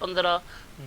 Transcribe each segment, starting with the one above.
15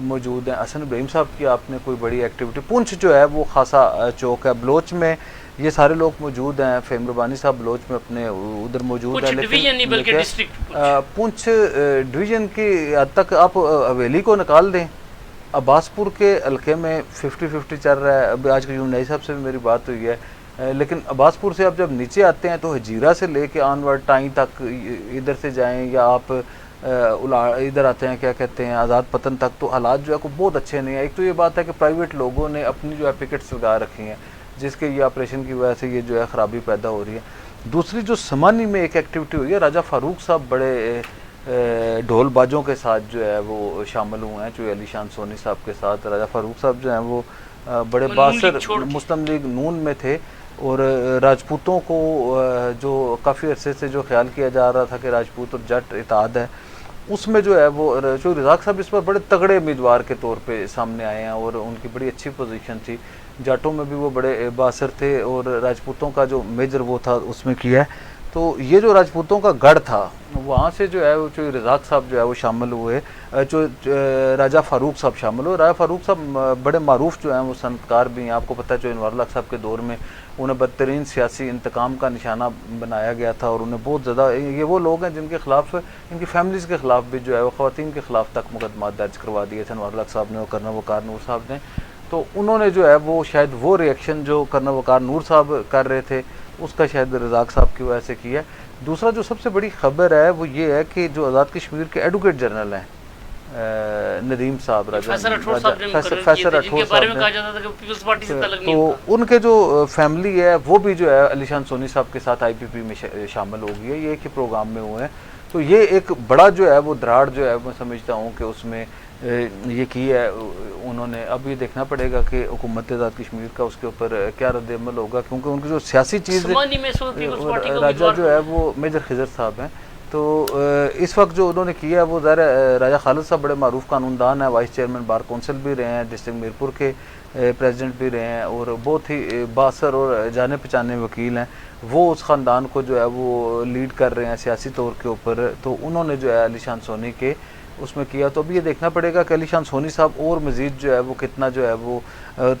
موجود ہیں. حسن ابراہیم صاحب کی آپ نے کوئی بڑی ایکٹیویٹی, پونچھ جو ہے وہ خاصا چوک ہے, بلوچ میں یہ سارے لوگ موجود ہیں, فہیم ربانی صاحب بلوچ میں اپنے ادھر موجود ہیں, لیکن پونچھ ڈویژن کی حد تک آپ حویلی کو نکال دیں. عباس پور کے حلقے میں 50-50 چل رہا ہے. ابھی آج کے نئی صاحب سے بھی میری بات ہوئی ہے, لیکن عباس پور سے آپ جب نیچے آتے ہیں تو ہجیرہ سے لے کے آنورڈ ٹائیں تک ادھر سے جائیں, یا آپ ادھر آتے ہیں کیا کہتے ہیں آزاد پتن تک, تو حالات جو ہے کو بہت اچھے نہیں ہیں. ایک تو یہ بات ہے کہ پرائیویٹ لوگوں نے اپنی جو ہے پکٹس لگا رکھی ہیں, جس کے یہ آپریشن کی وجہ سے یہ جو ہے خرابی پیدا ہو رہی ہے. دوسری جو سمانی میں ایک ایکٹیویٹی ہوئی ہے, راجہ فاروق صاحب بڑے ڈھول باجوں کے ساتھ جو ہے وہ شامل ہوئے ہیں, جو علی شان سونی صاحب کے ساتھ. راجہ فاروق صاحب جو ہیں وہ بڑے باثر مسلم لیگ نون میں تھے, اور راجپوتوں کو جو کافی عرصے سے جو خیال کیا جا رہا تھا کہ راجپوت اور جٹ اتحاد ہے, اس میں جو ہے وہ چودھری رزاق صاحب اس پر بڑے تگڑے امیدوار کے طور پہ سامنے آئے ہیں, اور ان کی بڑی اچھی پوزیشن تھی. جاٹوں میں بھی وہ بڑے باثر تھے, اور راجپوتوں کا جو میجر وہ تھا اس میں کیا ہے. تو یہ جو راجپوتوں کا گڑھ تھا وہاں سے جو ہے وہ چودھری رزاق صاحب جو ہے وہ شامل ہوئے, راجہ فاروق صاحب شامل ہوئے. راجہ فاروق صاحب بڑے معروف جو ہیں وہ صنعتکار بھی ہیں. آپ کو پتہ ہے انوار الحق صاحب کے دور میں انہیں بدترین سیاسی انتقام کا نشانہ بنایا گیا تھا, اور انہیں بہت زیادہ, یہ وہ لوگ ہیں جن کے خلاف, ان کی فیملیز کے خلاف بھی جو ہے وہ خواتین کے خلاف تک مقدمات درج کروا دیے تھے انوار الحق صاحب نے اور کرنا وقار نور صاحب نے. تو انہوں نے جو ہے وہ شاید وہ ریئیکشن جو کرنا وقار نور صاحب کر رہے تھے اس کا شاید رزاق صاحب کی وجہ سے کیا ہے. دوسرا جو سب سے بڑی خبر ہے وہ یہ ہے کہ جو آزاد کشمیر کے ایڈوکیٹ جنرل ہیں ندیم صاحب, فیصل راٹھور صاحب نے, تو ان کے جو فیملی ہے وہ بھی جو ہے علی شان سونی صاحب کے ساتھ IPP میں شامل ہو گئی ہے. یہ ایک ہی پروگرام میں ہوئے ہیں. تو یہ ایک بڑا جو ہے وہ دراڑ جو ہے میں سمجھتا ہوں کہ اس میں یہ کی ہے انہوں نے. اب یہ دیکھنا پڑے گا کہ حکومت آزاد کشمیر کا اس کے اوپر کیا رد عمل ہوگا, کیونکہ ان کی جو سیاسی چیز راجہ جو ہے وہ میجر خضر صاحب ہیں. تو اس وقت جو انہوں نے کیا ہے وہ ظاہر راجہ خالد صاحب بڑے معروف قانون دان ہیں, وائس چیئرمین بار کونسل بھی رہے ہیں, ڈسٹرکٹ میرپور کے پریزیڈنٹ بھی رہے ہیں, اور بہت ہی باثر اور جانے پہچانے وکیل ہیں. وہ اس خاندان کو جو ہے وہ لیڈ کر رہے ہیں سیاسی طور کے اوپر. تو انہوں نے جو ہے علی شان سونی کے اس میں کیا. تو ابھی یہ دیکھنا پڑے گا کہ علی شان سونی صاحب اور مزید جو ہے وہ کتنا جو ہے وہ,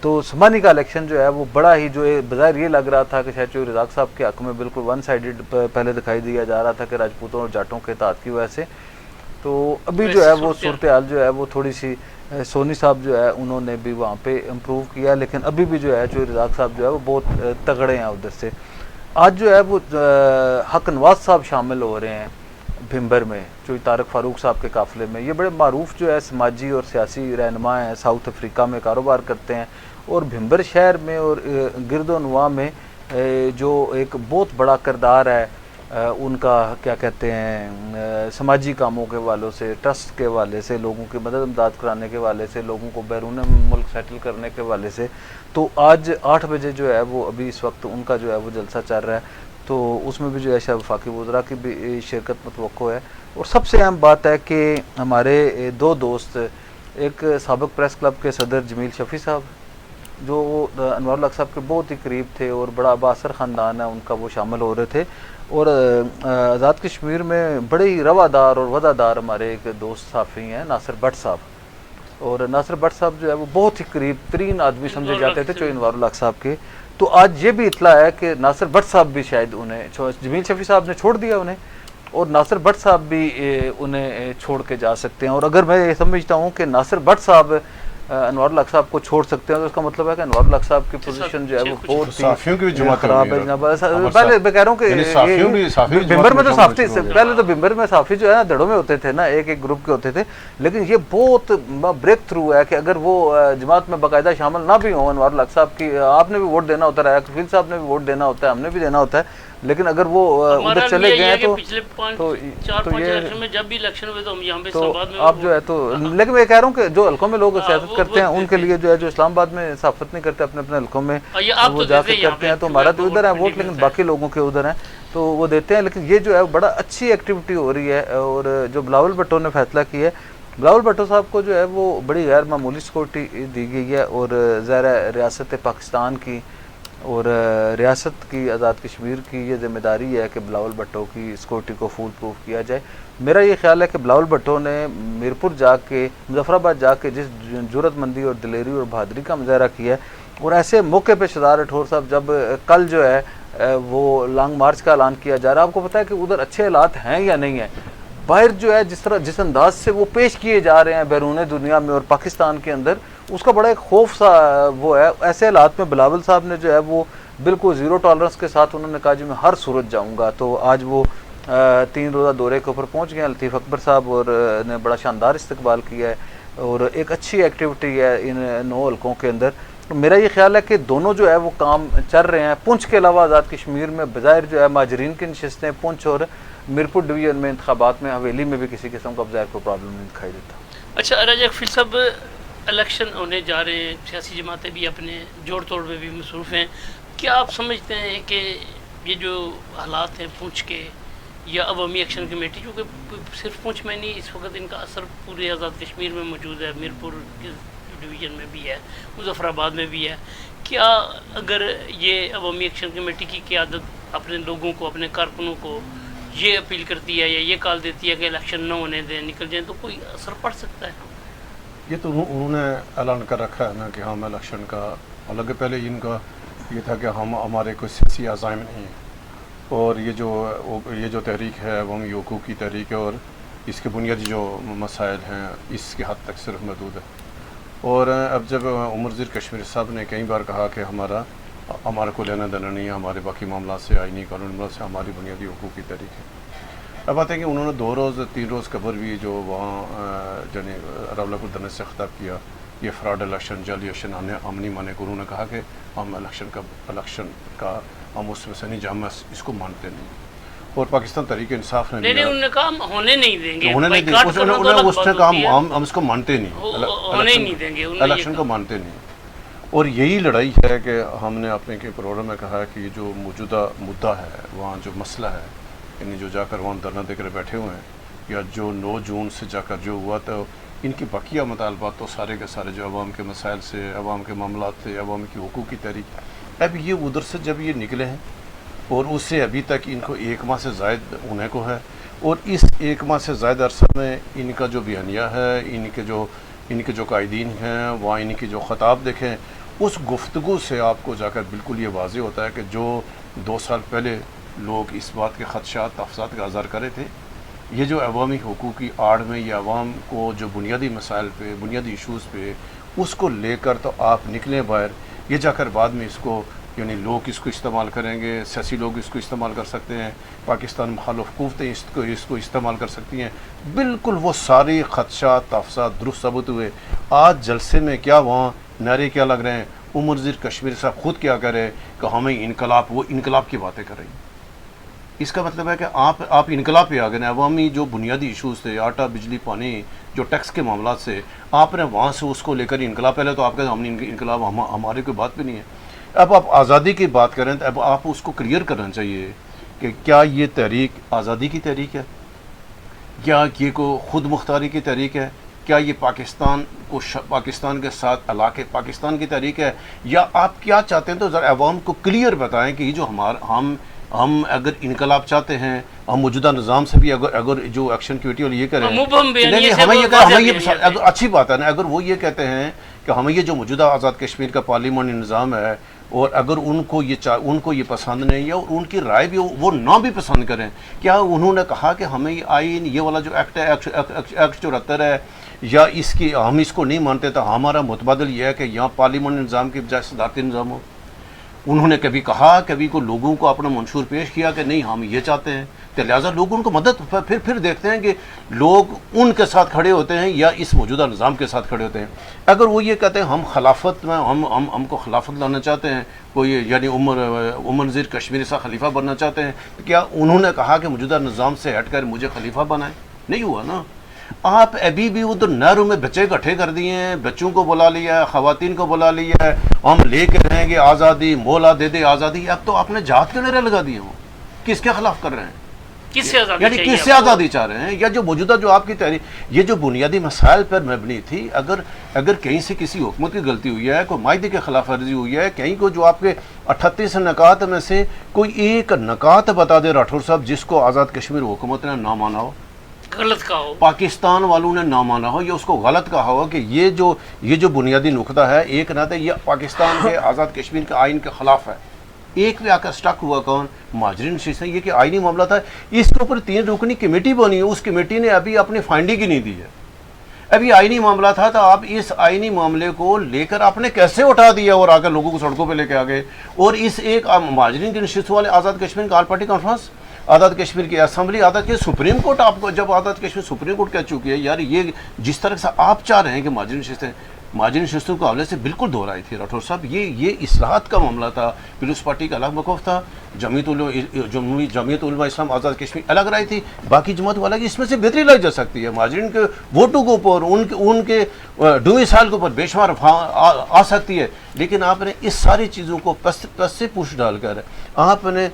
تو سمانی کا الیکشن جو ہے وہ بڑا ہی جو ہے بظاہر یہ لگ رہا تھا کہ شاید چودھری رزاق صاحب کے حق میں بالکل ون سائیڈڈ پہلے دکھائی دیا جا رہا تھا کہ راجپوتوں اور جاٹوں کے اتحاد کی وجہ سے. تو ابھی جو ہے وہ صورتحال جو ہے وہ تھوڑی سی, سونی صاحب جو ہے انہوں نے بھی وہاں پہ امپروو کیا, لیکن ابھی بھی جو ہے چودھری رزاق صاحب جو ہے وہ بہت تگڑے ہیں ادھر سے. آج جو ہے وہ حق نواز صاحب شامل ہو رہے ہیں بھمبر میں, جو طارق فاروق صاحب کے قافلے میں. یہ بڑے معروف جو ہے سماجی اور سیاسی رہنما ہیں, ساؤتھ افریقہ میں کاروبار کرتے ہیں, اور بھمبر شہر میں اور گرد و نواح میں جو ایک بہت بڑا کردار ہے ان کا, کیا کہتے ہیں, سماجی کاموں کے والوں سے, ٹرسٹ کے والے سے, لوگوں کی مدد امداد کرانے کے والے سے, لوگوں کو بیرون ملک سیٹل کرنے کے والے سے. تو آج 8 بجے جو ہے وہ ابھی اس وقت ان کا جو ہے وہ جلسہ چل رہا ہے. تو اس میں بھی جو ہے شاید وفاقی وزراء کی بھی شرکت متوقع ہے. اور سب سے اہم بات ہے کہ ہمارے 2 دوست, ایک سابق پریس کلب کے صدر جمیل شفیع صاحب جو انوار الحق صاحب کے بہت ہی قریب تھے اور بڑا باثر خاندان ہے ان کا, وہ شامل ہو رہے تھے. اور آزاد کشمیر میں بڑے ہی روادار اور وفادار ہمارے ایک دوست صحافی ہیں ناصر بٹ صاحب, اور ناصر بٹ صاحب جو ہے وہ بہت ہی قریب ترین آدمی سمجھے جاتے تھے جو انوار الحق صاحب کے. تو آج یہ بھی اطلاع ہے کہ ناصر بٹ صاحب بھی شاید انہیں, جمیل شفیع صاحب نے چھوڑ دیا انہیں, اور ناصر بٹ صاحب بھی انہیں چھوڑ کے جا سکتے ہیں. اور اگر میں یہ سمجھتا ہوں کہ ناصر بٹ صاحب انوار الحق صاحب کو چھوڑ سکتے ہیں تو اس کا مطلب ہے کہ انوار الحق صاحب کی پوزیشن جو ہے وہ بہت ہی خراب ہے جناب. پہلے میں کہہ رہا ہوں کہ بھمبر میں تو صحافی, پہلے تو بھمبر میں صحافی جو ہے نا دھڑوں میں ہوتے تھے نا, ایک گروپ کے ہوتے تھے, لیکن یہ بہت بریک تھرو ہے کہ اگر وہ جماعت میں باقاعدہ شامل نہ بھی ہوں انوار الحق صاحب کی, آپ نے بھی ووٹ دینا ہوتا ہے, کفیل صاحب نے بھی ووٹ دینا ہوتا ہے, ہم نے بھی دینا ہوتا ہے, لیکن اگر وہ ادھر چلے گئے ہیں تو پچھلے 4-5 الیکشن میں جب بھی الیکشن ہوئے تو ہم یہاں پہ اسلام آباد میں آپ جو ہے تو, لیکن میں کہہ رہا ہوں کہ جو حلقوں میں لوگ سیاست کرتے ہیں ان کے لیے جو ہے, جو اسلام آباد میں صحافت نہیں کرتے اپنے اپنے حلقوں میں وہ جا کے کرتے ہیں, تو ہمارا تو ادھر ہے ووٹ, لیکن باقی لوگوں کے ادھر ہیں تو وہ دیتے ہیں. لیکن یہ جو ہے بڑا اچھی ایکٹیویٹی ہو رہی ہے. اور جو بلاول بھٹو نے فیصلہ کیا ہے, بلاول بھٹو صاحب کو جو ہے وہ بڑی غیر معمولی سیکورٹی دی گئی ہے, اور ظاہر ریاست پاکستان کی اور ریاست کی آزاد کشمیر کی یہ ذمہ داری ہے کہ بلاول بھٹو کی سیکورٹی کو فول پروف کیا جائے. میرا یہ خیال ہے کہ بلاول بھٹو نے میرپور جا کے مظفر آباد جا کے جس جرات مندی اور دلیری اور بہادری کا مظاہرہ کیا ہے، اور ایسے موقع پہ شہزاد راٹھور صاحب جب کل جو ہے وہ لانگ مارچ کا اعلان کیا جا رہا ہے، آپ کو پتہ ہے کہ ادھر اچھے حالات ہیں یا نہیں ہیں؟ باہر جو ہے جس انداز سے وہ پیش کیے جا رہے ہیں بیرون دنیا میں اور پاکستان کے اندر، اس کا بڑا ایک خوف سا وہ ہے. ایسے حالات میں بلاول صاحب نے جو ہے وہ بالکل زیرو ٹالرنس کے ساتھ انہوں نے کہا جی میں ہر صورت جاؤں گا. تو آج وہ 3 روزہ دورے کے اوپر پہنچ گئے ہیں لطیف اکبر صاحب، اور نے بڑا شاندار استقبال کیا ہے اور ایک اچھی ایکٹیویٹی ہے ان 9 حلقوں کے اندر. میرا یہ خیال ہے کہ دونوں جو ہے وہ کام چل رہے ہیں. پونچھ کے علاوہ آزاد کشمیر میں بظاہر جو ہے مہاجرین کی نشستیں پونچھ اور میرپور ڈویژن میں انتخابات میں حویلی میں بھی کسی قسم کا بظاہر کوئی پرابلم نہیں دکھائی دیتا. اچھا راجہ کفیل صاحب، الیکشن ہونے جا رہے ہیں، سیاسی جماعتیں بھی اپنے جوڑ توڑ میں بھی مصروف ہیں. کیا آپ سمجھتے ہیں کہ یہ جو حالات ہیں پونچھ کے یا عوامی ایکشن کمیٹی، جو کہ صرف پونچھ میں نہیں، اس وقت ان کا اثر پورے آزاد کشمیر میں موجود ہے، میرپور ڈویژن میں بھی ہے، مظفر آباد میں بھی ہے، کیا اگر یہ عوامی ایکشن کمیٹی کی قیادت اپنے لوگوں کو، اپنے کارکنوں کو یہ اپیل کرتی ہے یا یہ کال دیتی ہے کہ الیکشن نہ ہونے دیں، نکل جائیں، تو کوئی اثر پڑ سکتا ہے؟ یہ تو انہوں نے اعلان کر رکھا ہے نا کہ ہم الیکشن کا، حالانکہ پہلے ان کا یہ تھا کہ ہمارے کوئی سیاسی عزائم نہیں ہیں، اور یہ جو تحریک ہے عوامی حقوق کی تحریک ہے اور اس کے بنیادی جو مسائل ہیں اس کے حد تک صرف محدود ہے. اور اب جب عمر ذیر کشمیری صاحب نے کئی بار کہا کہ ہمارا کوئی لینا دینا نہیں ہے ہمارے باقی معاملات سے، آئینی قانون معاملات سے، ہماری بنیادی حقوق کی تحریک ہے. اب بات ہے کہ انہوں نے 2 روز 3 روز قبل بھی جو وہاں راولہ کو سے خطاب کیا، یہ فراڈ الیکشن، جعلی الیکشن ہم نہیں مانے. انہوں نے کہا کہ ہم الیکشن کا ہم اس میں سے نہیں، ہم اس کو مانتے نہیں. اور پاکستان تحریک انصاف نے نہیں، انہوں نے کہا ہم ہونے نہیں دیں گے، انہوں نے اس نے کہا ہم اس کو مانتے نہیں، ہونے ہی نہیں دیں گے، الیکشن کو مانتے نہیں. اور یہی لڑائی ہے کہ ہم نے اپنے کے پروگرام میں کہا کہ یہ جو موجودہ مدعا ہے، وہاں جو مسئلہ ہے، یعنی جو جا کر وہاں دھرنا دے کر بیٹھے ہوئے ہیں، یا جو 9 جون سے جا کر جو ہوا تھا، ان کی بقیہ مطالبات تو سارے کے سارے جو عوام کے مسائل سے، عوام کے معاملات سے، عوام کی حقوق کی تحریک، اب یہ ادھر سے جب یہ نکلے ہیں اور اس سے ابھی تک ان کو 1 ماہ سے زائد ہونے کو ہے، اور اس 1 ماہ سے زائد عرصہ میں ان کا جو بیانیہ ہے، ان کے جو قائدین ہیں، وہاں ان کی جو خطاب دیکھیں، اس گفتگو سے آپ کو جا کر بالکل یہ واضح ہوتا ہے کہ جو 2 سال پہلے لوگ اس بات کے خدشات، تحفظات کا اظہار کرے تھے، یہ جو عوامی حقوق کی آڑ میں یہ عوام کو جو بنیادی مسائل پہ، بنیادی ایشوز پہ، اس کو لے کر تو آپ نکلیں باہر. یہ جا کر بعد میں اس کو، یعنی لوگ اس کو استعمال کریں گے، سیاسی لوگ اس کو استعمال کر سکتے ہیں، پاکستان مخالف قوتیں اس کو استعمال کر سکتی ہیں. بالکل وہ سارے خدشات، تحفظات درست ثابت ہوئے. آج جلسے میں کیا وہاں نعرے کیا لگ رہے ہیں، عمر ذیر کشمیری صاحب خود کیا کر رہے ہیں کہ ہمیں انقلاب، وہ انقلاب کی باتیں کر رہی ہیں. اس کا مطلب ہے کہ آپ انقلاب پہ آ گئے. عوامی جو بنیادی ایشوز تھے، آٹا، بجلی، پانی، جو ٹیکس کے معاملات سے، آپ نے وہاں سے اس کو لے کر انقلاب، پہلے تو آپ کہتے ہیں ہم نے انقلاب، ہماری کوئی بات بھی نہیں ہے. اب آپ آزادی کی بات کریں تو اب آپ اس کو کلیئر کرنا چاہیے کہ کیا یہ تحریک آزادی کی تحریک ہے، کیا یہ کو خود مختاری کی تحریک ہے، کیا یہ پاکستان کے ساتھ علاقے پاکستان کی تحریک ہے، یا آپ کیا چاہتے ہیں؟ تو ذرا عوام کو کلیئر بتائیں کہ یہ جو ہم اگر انقلاب چاہتے ہیں، ہم موجودہ نظام سے بھی اگر جو ایکشن کمیٹی والے یہ کریں، اچھی بات ہے نا. اگر وہ یہ کہتے ہیں کہ ہمیں یہ جو موجودہ آزاد کشمیر کا پارلیمانی نظام ہے، اور اگر ان کو یہ پسند نہیں ہے اور ان کی رائے بھی وہ نہ بھی پسند کریں، کیا انہوں نے کہا کہ ہمیں یہ آئین، یہ والا جو ایکٹ ہے، ایکٹ 74 ہے، یا ہم اس کو نہیں مانتے، تو ہمارا متبادل یہ ہے کہ یہاں پارلیمانی نظام کی بجائے صدارتی نظام ہو؟ انہوں نے کبھی کہا، کبھی کو لوگوں کو اپنا منشور پیش کیا کہ نہیں ہم یہ چاہتے ہیں؟ تو لہٰذا لوگ ان کو مدد پھر دیکھتے ہیں کہ لوگ ان کے ساتھ کھڑے ہوتے ہیں یا اس موجودہ نظام کے ساتھ کھڑے ہوتے ہیں. اگر وہ یہ کہتے ہیں ہم خلافت میں ہم کو خلافت لانا چاہتے ہیں، کوئی یعنی عمر ذیر کشمیری صاحب خلیفہ بننا چاہتے ہیں، تو کیا انہوں نے کہا کہ موجودہ نظام سے ہٹ کر مجھے خلیفہ بنائیں؟ نہیں ہوا نا. آپ ابھی بھی ادھر نہروں میں بچے اکٹھے کر دیے ہیں، بچوں کو بلا لیا ہے، خواتین کو بلا لیا ہے، ہم لے کے رہیں گے آزادی، مولا دے دے آزادی. اب تو آپ نے جہاد کے نعرے لگا دیے ہوں، کس کے خلاف کر رہے ہیں؟ کس سے آزادی یعنی کس سے آزادی چاہ رہے ہیں؟ یا جو موجودہ جو آپ کی تحریک یہ جو بنیادی مسائل پر مبنی تھی، اگر کہیں سے کسی حکومت کی غلطی ہوئی ہے، کوئی معاہدے کی خلاف ورزی ہوئی ہے، کہیں کو جو آپ کے 38 نکات میں سے کوئی ایک نکات بتا دے راٹھور صاحب جس کو آزاد کشمیر حکومت نے نہ مانا ہو، غلط کہا ہو، پاکستان والوں نے نہ مانا ہو، یا اس کو غلط کہا ہو کہ یہ جو بنیادی نقطہ ہے ایک نہ تھا، یہ پاکستان کے آزاد کشمیر کے آئین کے خلاف ہے، ایک بھی آ کر سٹک ہوا کون؟ مہاجرین نشست ہے، یہ کہ آئینی معاملہ تھا، اس کے اوپر 3 رکنی کمیٹی بنی ہے، اس کمیٹی نے ابھی اپنی فائنڈنگ ہی نہیں دی ہے، ابھی آئینی معاملہ تھا تو آپ اس آئینی معاملے کو لے کر آپ نے کیسے اٹھا دیا اور آ کر لوگوں کو سڑکوں پہ لے کے آ گئے؟ اور اس ایک مہاجرین کی نشست والے آزاد کشمیر کا آل پارٹی کانفرنس، آزاد کشمیر کی assembly, Azad Kashmir supreme court, آپ کو جب آزاد کشمیر سپریم کورٹ کہہ چکی ہے یار یہ جس طرح سے آپ چاہ رہے ہیں کہ مہاجرین نشستیں، مہاجرین نشستوں کے حوالے سے بالکل دہرائی تھی راٹھور صاحب، یہ اصلاحات کا معاملہ تھا، پیپلز پارٹی کا الگ موقف تھا، جمعیت علماء اسلام آزاد کشمیر الگ رائے تھی، باقی جماعت والا اس میں سے بہتری لائی جا سکتی ہے، مہاجرین کے ووٹوں کے اوپر ان کے ڈومیسائل کے اوپر بے شمار آ سکتی ہے، لیکن آپ نے اس ساری چیزوں کو پس سے پوچھ ڈال کر آپ نے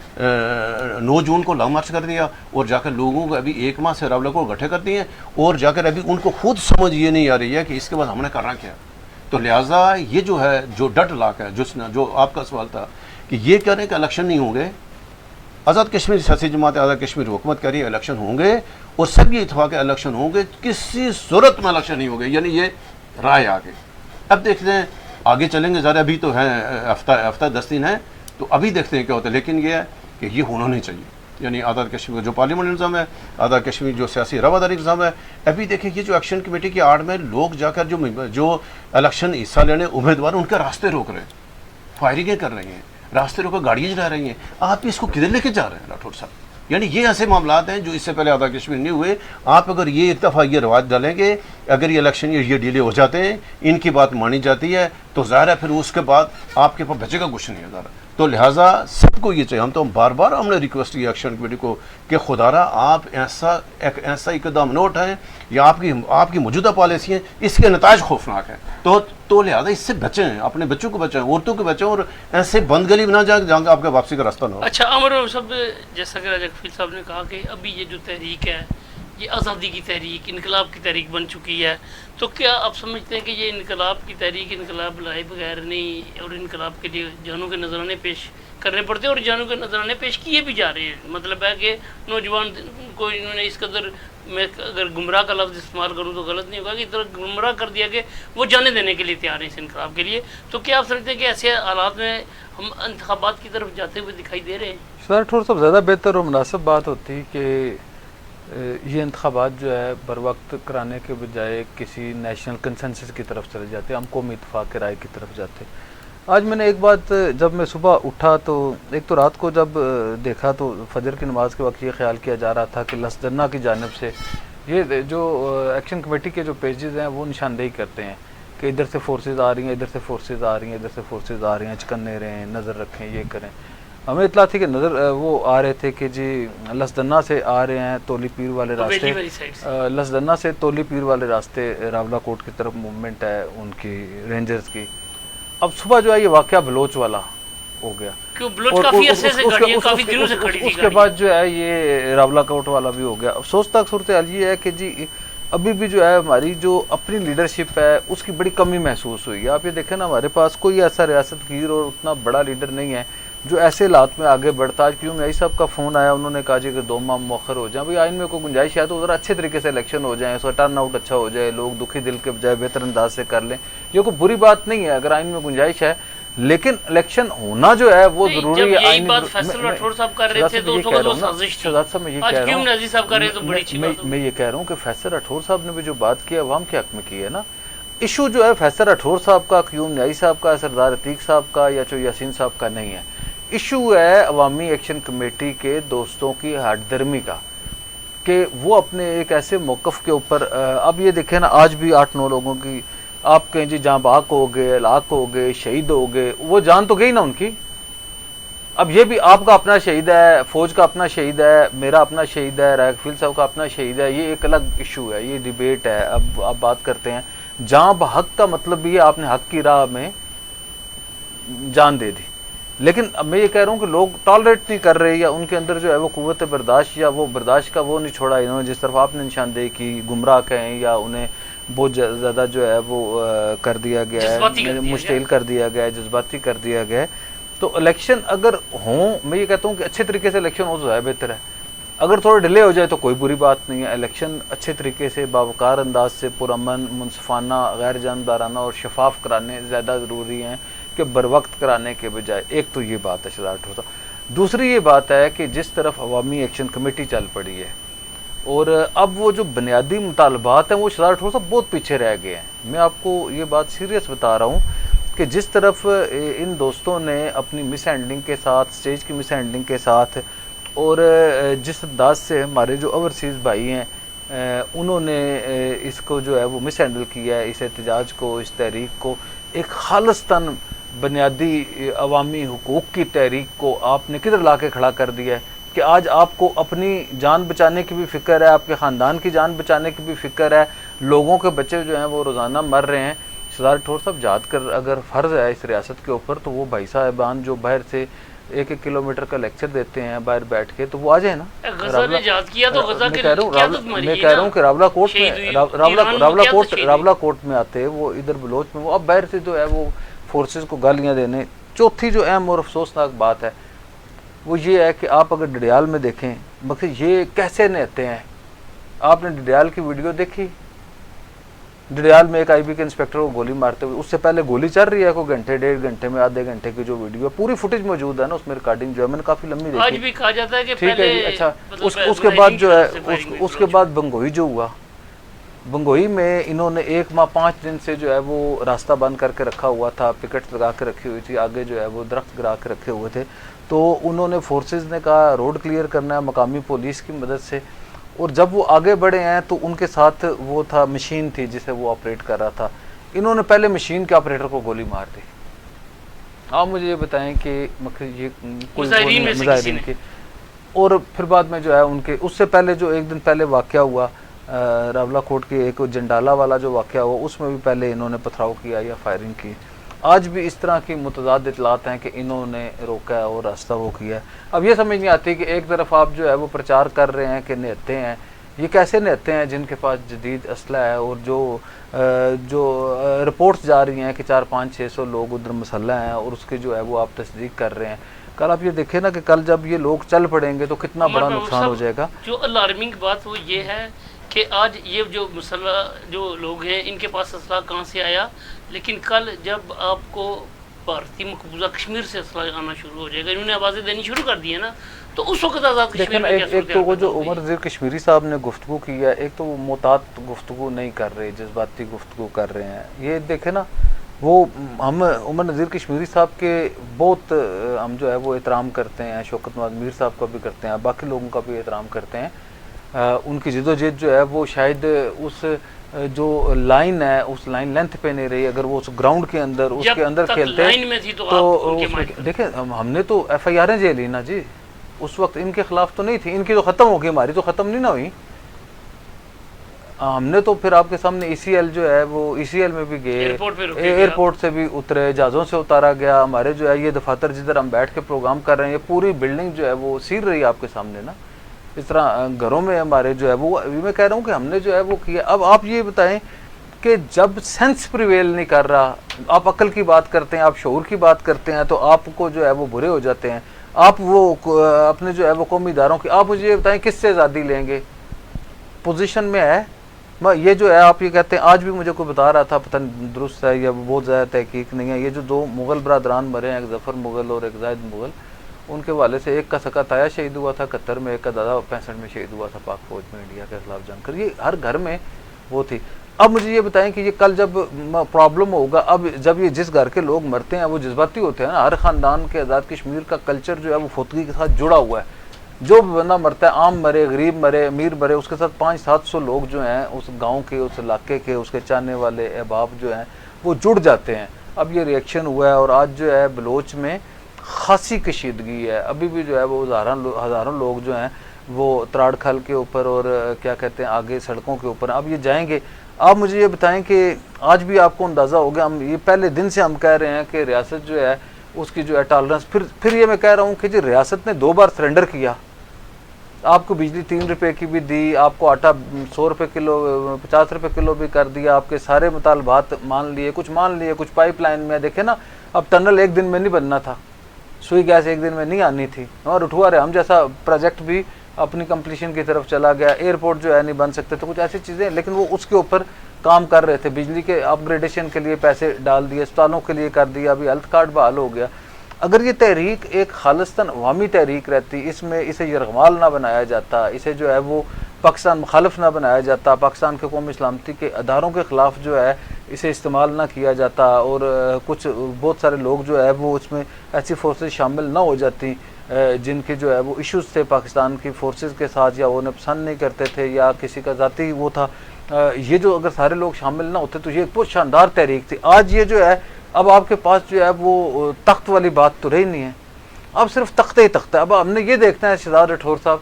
9 جون کو لانگ مارچ کر دیا، اور جا کر لوگوں کو ابھی 1 ماہ سے راولہ کو گٹھے کر دیے، اور جا کر ابھی ان کو خود سمجھ یہ نہیں آ رہی ہے کہ اس کے بعد ہم نے کرنا کیا۔ تو لہٰذا یہ جو ہے جو ڈٹ لاک ہے جو آپ کا سوال تھا کہ یہ کہہ رہے ہیں کہ الیکشن نہیں ہوں گے، آزاد کشمیر سیاسی جماعت آزاد کشمیر حکومت کہہ رہی ہے الیکشن ہوں گے، اور سب یہ اتفاق ہے الیکشن ہوں گے، کسی صورت میں الیکشن نہیں ہوں گے، یعنی یہ رائے آگے۔ اب دیکھتے ہیں آگے چلیں گے، ذرا ابھی تو ہیں ہفتہ 10 دن ہے، تو ابھی دیکھتے ہیں کیا ہوتا ہے، لیکن یہ ہے کہ یہ ہونا نہیں چاہیے، یعنی آزاد کشمیر کا جو پارلیمنٹ نظام ہے، آزاد کشمیر جو سیاسی رواداری نظام ہے، ابھی دیکھیں یہ جو ایکشن کمیٹی کی آڑ میں لوگ جا کر جو الیکشن حصہ لینے امیدوار ان کے راستے روک رہے ہیں، فائرنگیں کر رہے ہیں، راستے روک کر گاڑیاں چلا رہی ہیں، آپ اس کو کدھر لے کے جا رہے ہیں راٹھور صاحب؟ یعنی یہ ایسے معاملات ہیں جو اس سے پہلے آزاد کشمیر نہیں ہوئے۔ آپ اگر یہ ایک دفعہ یہ رواج ڈالیں گے، اگر یہ الیکشن یہ ڈیلے ہو جاتے ہیں، ان کی بات مانی جاتی ہے، تو ظاہر ہے پھر اس کے بعد آپ کے پاس بچے کا کچھ نہیں ہے ظاہر۔ تو لہٰذا سب کو یہ چاہیے، ہم تو بار بار ہم نے ریکویسٹ کی ایکشن کمیٹی کو کہ خدا را آپ ایسا اقدام نہ اٹھائیں، یا آپ کی موجودہ پالیسی ہیں اس کے نتائج خوفناک ہیں، تو لہٰذا اس سے بچیں، اپنے بچوں کو بچائیں، عورتوں کو بچائیں، اور ایسے بند گلی میں نہ جائیں جہاں آپ کا واپسی کا راستہ نہ ہو۔ اچھا عمر صاحب، جیسا کہ راجہ کفیل صاحب نے کہا کہ ابھی یہ جو تحریک ہے یہ آزادی کی تحریک، انقلاب کی تحریک بن چکی ہے، تو کیا آپ سمجھتے ہیں کہ یہ انقلاب کی تحریک انقلاب لائے بغیر نہیں، اور انقلاب کے لیے جانوں کے نذرانے پیش کرنے پڑتے ہیں، اور جانوں کے نذرانے پیش کیے بھی جا رہے ہیں؟ مطلب ہے کہ نوجوان کو انہوں نے اس قدر، میں اگر گمراہ کا لفظ استعمال کروں تو غلط نہیں ہوگا، کہ طرح گمراہ کر دیا کہ وہ جانے دینے کے لیے تیار ہیں اس انقلاب کے لیے، تو کیا آپ سمجھتے ہیں کہ ایسے حالات میں ہم انتخابات کی طرف جاتے ہوئے دکھائی دے رہے ہیں؟ راٹھور صاحب، زیادہ بہتر اور مناسب بات ہوتی کہ یہ انتخابات جو ہے بر وقت کرانے کے بجائے کسی نیشنل کنسنسس کی طرف چلے جاتے، ہم قومی اتفاق کے رائے کی طرف جاتے۔ آج میں نے ایک بات، جب میں صبح اٹھا تو ایک تو رات کو جب دیکھا تو فجر کی نماز کے وقت یہ خیال کیا جا رہا تھا کہ لسدنا کی جانب سے یہ جو ایکشن کمیٹی کے جو پیجز ہیں وہ نشاندہی کرتے ہیں کہ ادھر سے فورسز آ رہی ہیں، ادھر سے فورسز آ رہی ہیں، ادھر سے فورسز آ رہی ہیں، چکنے رہیں، نظر رکھیں، یہ کریں۔ ہمیں اطلاع تھی کہ وہ آ رہے تھے کہ جی لسدنا سے آ رہے ہیں، تولی پیر والے راستے، لسدنا سے تولی پیر والے راستے راولہ کوٹ کی طرف موومنٹ ہے ان کی رینجرز کی۔ اب صبح جو ہے یہ واقعہ بلوچ والا ہو گیا، اس کے بعد جو ہے یہ راولہ کوٹ والا بھی ہو گیا۔ افسوسناک صورتحال یہ ہے کہ جی ابھی بھی جو ہے ہماری جو اپنی لیڈرشپ ہے اس کی بڑی کمی محسوس ہوئی ہے۔ آپ یہ دیکھیں نا، ہمارے پاس کوئی ایسا ریاست گیر اور اتنا بڑا لیڈر نہیں ہے جو ایسے حالات میں آگے بڑھتا۔ آج کیوں میائی صاحب کا فون آیا، انہوں نے کہا جی کہ 2 ماہ مؤخر ہو جائیں، بھائی آئین میں کوئی گنجائش ہے تو ذرا اچھے طریقے سے الیکشن ہو جائیں، اس کا ٹرن آؤٹ اچھا ہو جائے، لوگ دکھی دل کے بجائے بہتر انداز سے کر لیں، یہ کوئی بری بات نہیں ہے اگر آئین میں گنجائش ہے، لیکن الیکشن ہونا جو ہے وہ ضروری ہے۔ یہی بات فیصل راٹھور صاحب کر رہے تھے تو اس وقت وہ سازش تھی، آج کیوں نازی صاحب کر رہے ہیں تو بڑی اچھی بات ہے۔ میں یہ کہہ رہا ہوں کہ فیصل راٹھور صاحب نے بھی جو بات کی عوام کے حق میں کی ہے نا، ایشو جو ہے فیصل راٹھور صاحب کا، قیوم نیائی صاحب کا، سردار عتیق صاحب کا یا یاسین صاحب کا نہیں ہے، ایشو ہے عوامی ایکشن کمیٹی کے دوستوں کی ہٹ درمی کا، کہ وہ اپنے ایک ایسے موقف کے اوپر، اب یہ دیکھیں نا آج بھی 8-9 لوگوں کی آپ کہیں جی جہاں باق ہو گئے، ہلاک ہو گئے، شہید ہو گئے، وہ جان تو گئی نا ان کی۔ اب یہ بھی آپ کا اپنا شہید ہے، فوج کا اپنا شہید ہے، میرا اپنا شہید ہے، راجہ کفیل صاحب کا اپنا شہید ہے، یہ ایک الگ ایشو ہے، یہ ڈیبیٹ ہے۔ اب آپ بات کرتے ہیں جہاں بحق کا مطلب بھی ہے آپ نے حق کی راہ میں جان دے دی، لیکن اب میں یہ کہہ رہا ہوں کہ لوگ ٹالریٹ نہیں کر رہے یا ان کے اندر جو ہے وہ قوت برداشت یا وہ برداشت کا وہ نہیں چھوڑا انہوں نے، جس طرف آپ نے نشاندہی کی، گمراہ کہیں یا انہیں بہت زیادہ جو ہے وہ کر دیا گیا ہے، مشتعل کر دیا گیا ہے، جذباتی کر دیا گیا ہے. تو الیکشن اگر ہوں، میں یہ کہتا ہوں کہ اچھے طریقے سے الیکشن ہو تو زیادہ بہتر ہے. اگر تھوڑا ڈیلے ہو جائے تو کوئی بری بات نہیں ہے. الیکشن اچھے طریقے سے باوقار انداز سے پرامن، منصفانہ، غیر جانبدارانہ اور شفاف کرانے زیادہ ضروری ہیں کہ بر وقت کرانے کے بجائے. ایک تو یہ بات ہے شہزاد راٹھور صاحب. دوسری یہ بات ہے کہ جس طرف عوامی ایکشن کمیٹی چل پڑی ہے اور اب وہ جو بنیادی مطالبات ہیں وہ شہزاد راٹھور صاحب بہت پیچھے رہ گئے ہیں. میں آپ کو یہ بات سیریس بتا رہا ہوں کہ جس طرف ان دوستوں نے اپنی مس ہینڈلنگ کے ساتھ، اسٹیج کی مس ہینڈلنگ کے ساتھ، اور جس انداز سے ہمارے جو اوورسیز بھائی ہیں انہوں نے اس کو جو ہے وہ مس ہینڈل کیا ہے، اس احتجاج کو، اس تحریک کو، ایک خالصتاً بنیادی عوامی حقوق کی تحریک کو آپ نے کدھر لا کے کھڑا کر دیا ہے کہ آج آپ کو اپنی جان بچانے کی بھی فکر ہے، آپ کے خاندان کی جان بچانے کی بھی فکر ہے. لوگوں کے بچے جو ہیں وہ روزانہ مر رہے ہیں. شہزاد راٹھور صاحب یاد کر اگر فرض ہے اس ریاست کے اوپر تو وہ بھائی صاحبان جو باہر سے 1-1 کلومیٹر کا لیکچر دیتے ہیں باہر بیٹھ کے، تو وہ آ جائیں نا. غزہ نے یاد کیا تو غزہ کے میں کہہ رہا ہوں کہ راولہ کوٹ میں راولہ کوٹ میں آتے وہ ادھر بلوچ میں، وہ اب باہر سے جو ہے وہ فورسز کو گالیاں دینے. چوتھی جو اہم اور افسوسناک بات ہے وہ یہ ہے کہ آپ اگر ڈڈیال میں دیکھیں مگر یہ کیسے نہتے ہیں. آپ نے ڈڈیال کی ویڈیو دیکھی؟ ڈڈیال میں ایک آئی بی کے انسپیکٹر کو گولی مارتے ہوئے، اس سے پہلے گولی چل رہی ہے کوئی گھنٹے 1.5 گھنٹے میں، آدھے گھنٹے کی جو ویڈیو ہے پوری فوٹیج موجود ہے نا اس میں، ریکارڈنگ جو ہے میں نے کافی لمبی دیکھی. آج بھی کہا جاتا ہے کہ ٹھیک ہے جی. اچھا اس کے بعد جو ہے اس کے بعد بنگوئی جو ہوا، بنگوئی میں انہوں نے 1 ماہ 5 دن سے جو ہے وہ راستہ بند کر کے رکھا ہوا تھا، پکٹ لگا کے رکھی ہوئی تھی، آگے جو ہے وہ درخت گرا کے رکھے ہوئے تھے. تو انہوں نے فورسز نے کہا روڈ کلیئر کرنا ہے مقامی پولیس کی مدد سے، اور جب وہ آگے بڑھے ہیں تو ان کے ساتھ وہ تھا مشین تھی جسے وہ آپریٹ کر رہا تھا. انہوں نے پہلے مشین کے آپریٹر کو گولی مار دی. آپ مجھے یہ بتائیں کہ یہ مظاہرین کے، اور پھر بعد میں جو ہے ان کے اس سے پہلے جو 1 دن پہلے واقعہ ہوا راولہ کوٹ کے ایک جنڈالا والا جو واقعہ ہوا اس میں بھی پہلے انہوں نے پتھراؤ کیا یا فائرنگ کی. آج بھی اس طرح کی متضاد اطلاعات ہیں کہ انہوں نے روکا ہے اور راستہ وہ کیا ہے. اب یہ سمجھ نہیں آتی کہ ایک طرف آپ جو ہے وہ پرچار کر رہے ہیں کہ نہتے ہیں، یہ کیسے نہتے ہیں جن کے پاس جدید اسلحہ ہے اور جو رپورٹس جا رہی ہیں کہ 400-500-600 لوگ ادھر مسلح ہیں اور اس کی جو ہے وہ آپ تصدیق کر رہے ہیں. کل آپ یہ دیکھیں نا کہ کل جب یہ لوگ چل پڑیں گے تو کتنا بڑا نقصان ہو جائے گا. جو الارمنگ بات وہ یہ ہے کہ آج یہ جو مسلح جو لوگ ہیں ان کے پاس اسلحہ کہاں سے آیا، لیکن کل جب آپ کو بھارتی مقبوضہ کشمیر سے اسلحہ آنا شروع ہو جائے گا، انہوں نے آوازیں دینی شروع کر دی ہے نا، تو اس وقت آزاد کشمیر میں کیا ایک تو وہ جو عمر نذیر کشمیری صاحب نے گفتگو کی ہے، ایک تو وہ محتاط گفتگو نہیں کر رہے، جذباتی گفتگو کر رہے ہیں. یہ دیکھیں نا وہ ہم عمر نذیر کشمیری صاحب کے بہت ہم جو ہے وہ احترام کرتے ہیں، شوکت نواز میر صاحب کا بھی کرتے ہیں، باقی لوگوں کا بھی احترام کرتے ہیں. ان کی جد و جہد جو ہے وہ شاید اس جو لائن ہے اس لائن لینتھ پہ نہیں رہی. اگر وہ اس گراؤنڈ کے اندر اس کے اندر کھیلتے تو دیکھیں ہم نے تو ایف آئی آریں جے لی نا جی، اس وقت ان کے خلاف تو نہیں تھی، ان کی تو ختم ہو گئی، ہماری تو ختم نہیں نہ ہوئی. ہم نے تو پھر آپ کے سامنے ای سی ایل جو ہے وہ ای سی ایل میں بھی گئے، ایئرپورٹ سے بھی اترے، جہازوں سے اتارا گیا. ہمارے جو ہے یہ دفاتر جدھر ہم بیٹھ کے پروگرام کر رہے ہیں یہ پوری بلڈنگ جو ہے وہ سیر رہی ہے آپ کے سامنے نا. اس طرح گھروں میں ہمارے جو ہے وہ میں کہہ رہا ہوں کہ ہم نے جو ہے وہ کیا. اب آپ یہ بتائیں کہ جب سینس پریویل نہیں کر رہا، آپ عقل کی بات کرتے ہیں، آپ شعور کی بات کرتے ہیں تو آپ کو جو ہے وہ برے ہو جاتے ہیں. آپ وہ اپنے جو ہے وہ قومی اداروں کی، آپ مجھے یہ بتائیں کس سے آزادی لیں گے؟ پوزیشن میں ہے یہ جو ہے آپ یہ کہتے ہیں. آج بھی مجھے کوئی بتا رہا تھا، پتہ نہیں درست ہے یا بہت زیادہ تحقیق نہیں ہے، یہ جو 2 مغل برادران مرے ہیں، ایک ظفر مغل اور ایک زاہد مغل، ان کے والے سے ایک کا سکا تایا شہید ہوا تھا 71 میں، ایک کا دادا 65 میں شہید ہوا تھا پاک فوج میں انڈیا کے خلاف جنگ کر. یہ ہر گھر میں وہ تھی. اب مجھے یہ بتائیں کہ یہ کل جب پرابلم ہوگا، اب جب یہ جس گھر کے لوگ مرتے ہیں وہ جذباتی ہوتے ہیں نا. ہر خاندان کے آزاد کشمیر کا کلچر جو ہے وہ فوتگی کے ساتھ جڑا ہوا ہے. جو بھی بندہ مرتا ہے، عام مرے، غریب مرے، امیر مرے، اس کے ساتھ 500-700 لوگ جو ہیں اس گاؤں کے، اس علاقے کے، اس کے چاہنے والے احباب جو ہیں وہ جڑ جاتے ہیں. اب یہ ریئیکشن ہوا ہے اور آج جو ہے بلوچ میں خاصی کشیدگی ہے. ابھی بھی جو ہے وہ ہزاروں لوگ جو ہیں وہ تراڑ کھل کے اوپر اور کیا کہتے ہیں آگے سڑکوں کے اوپر اب یہ جائیں گے. آپ مجھے یہ بتائیں کہ آج بھی آپ کو اندازہ ہو گیا، ہم یہ پہلے دن سے ہم کہہ رہے ہیں کہ ریاست جو ہے اس کی جو ہے ٹالرنس. پھر یہ میں کہہ رہا ہوں کہ جی ریاست نے 2 بار سرنڈر کیا, آپ کو بجلی 3 روپے کی بھی دی, آپ کو آٹا 100 روپے کلو 50 روپے کلو بھی کر دیا, آپ کے سارے مطالبات مان لیے, کچھ پائپ لائن میں دیکھیں نا, اب ٹنل ایک دن میں نہیں بننا تھا, سوئی گیس ایک دن میں نہیں آنی تھی, اور اٹھوا رہے ہم جیسا پروجیکٹ بھی اپنی کمپلیشن کی طرف چلا گیا, ایئرپورٹ جو ہے نہیں بن سکتے, تو کچھ ایسی چیزیں, لیکن وہ اس کے اوپر کام کر رہے تھے. بجلی کے اپ گریڈیشن کے لیے پیسے ڈال دیے, اسپتالوں کے لیے کر دیا, ابھی ہیلتھ کارڈ بحال ہو گیا. اگر یہ تحریک ایک خالصتاً عوامی تحریک رہتی, اس میں اسے یرغمال نہ بنایا جاتا, اسے جو ہے وہ پاکستان مخالف نہ بنایا جاتا, پاکستان کے قومی سلامتی کے اداروں کے خلاف جو ہے اسے استعمال نہ کیا جاتا, اور کچھ بہت سارے لوگ جو ہے وہ اس میں ایسی فورسز شامل نہ ہو جاتی جن کے جو ہے وہ ایشوز تھے پاکستان کی فورسز کے ساتھ, یا وہ انہیں پسند نہیں کرتے تھے, یا کسی کا ذاتی وہ تھا, یہ جو اگر سارے لوگ شامل نہ ہوتے تو یہ ایک بہت شاندار تحریک تھی. آج یہ جو ہے اب آپ کے پاس جو ہے وہ تخت والی بات تو رہی نہیں ہے, اب صرف تخت ہی تخت ہے. اب ہم نے یہ دیکھنا ہے شہزاد راٹھور صاحب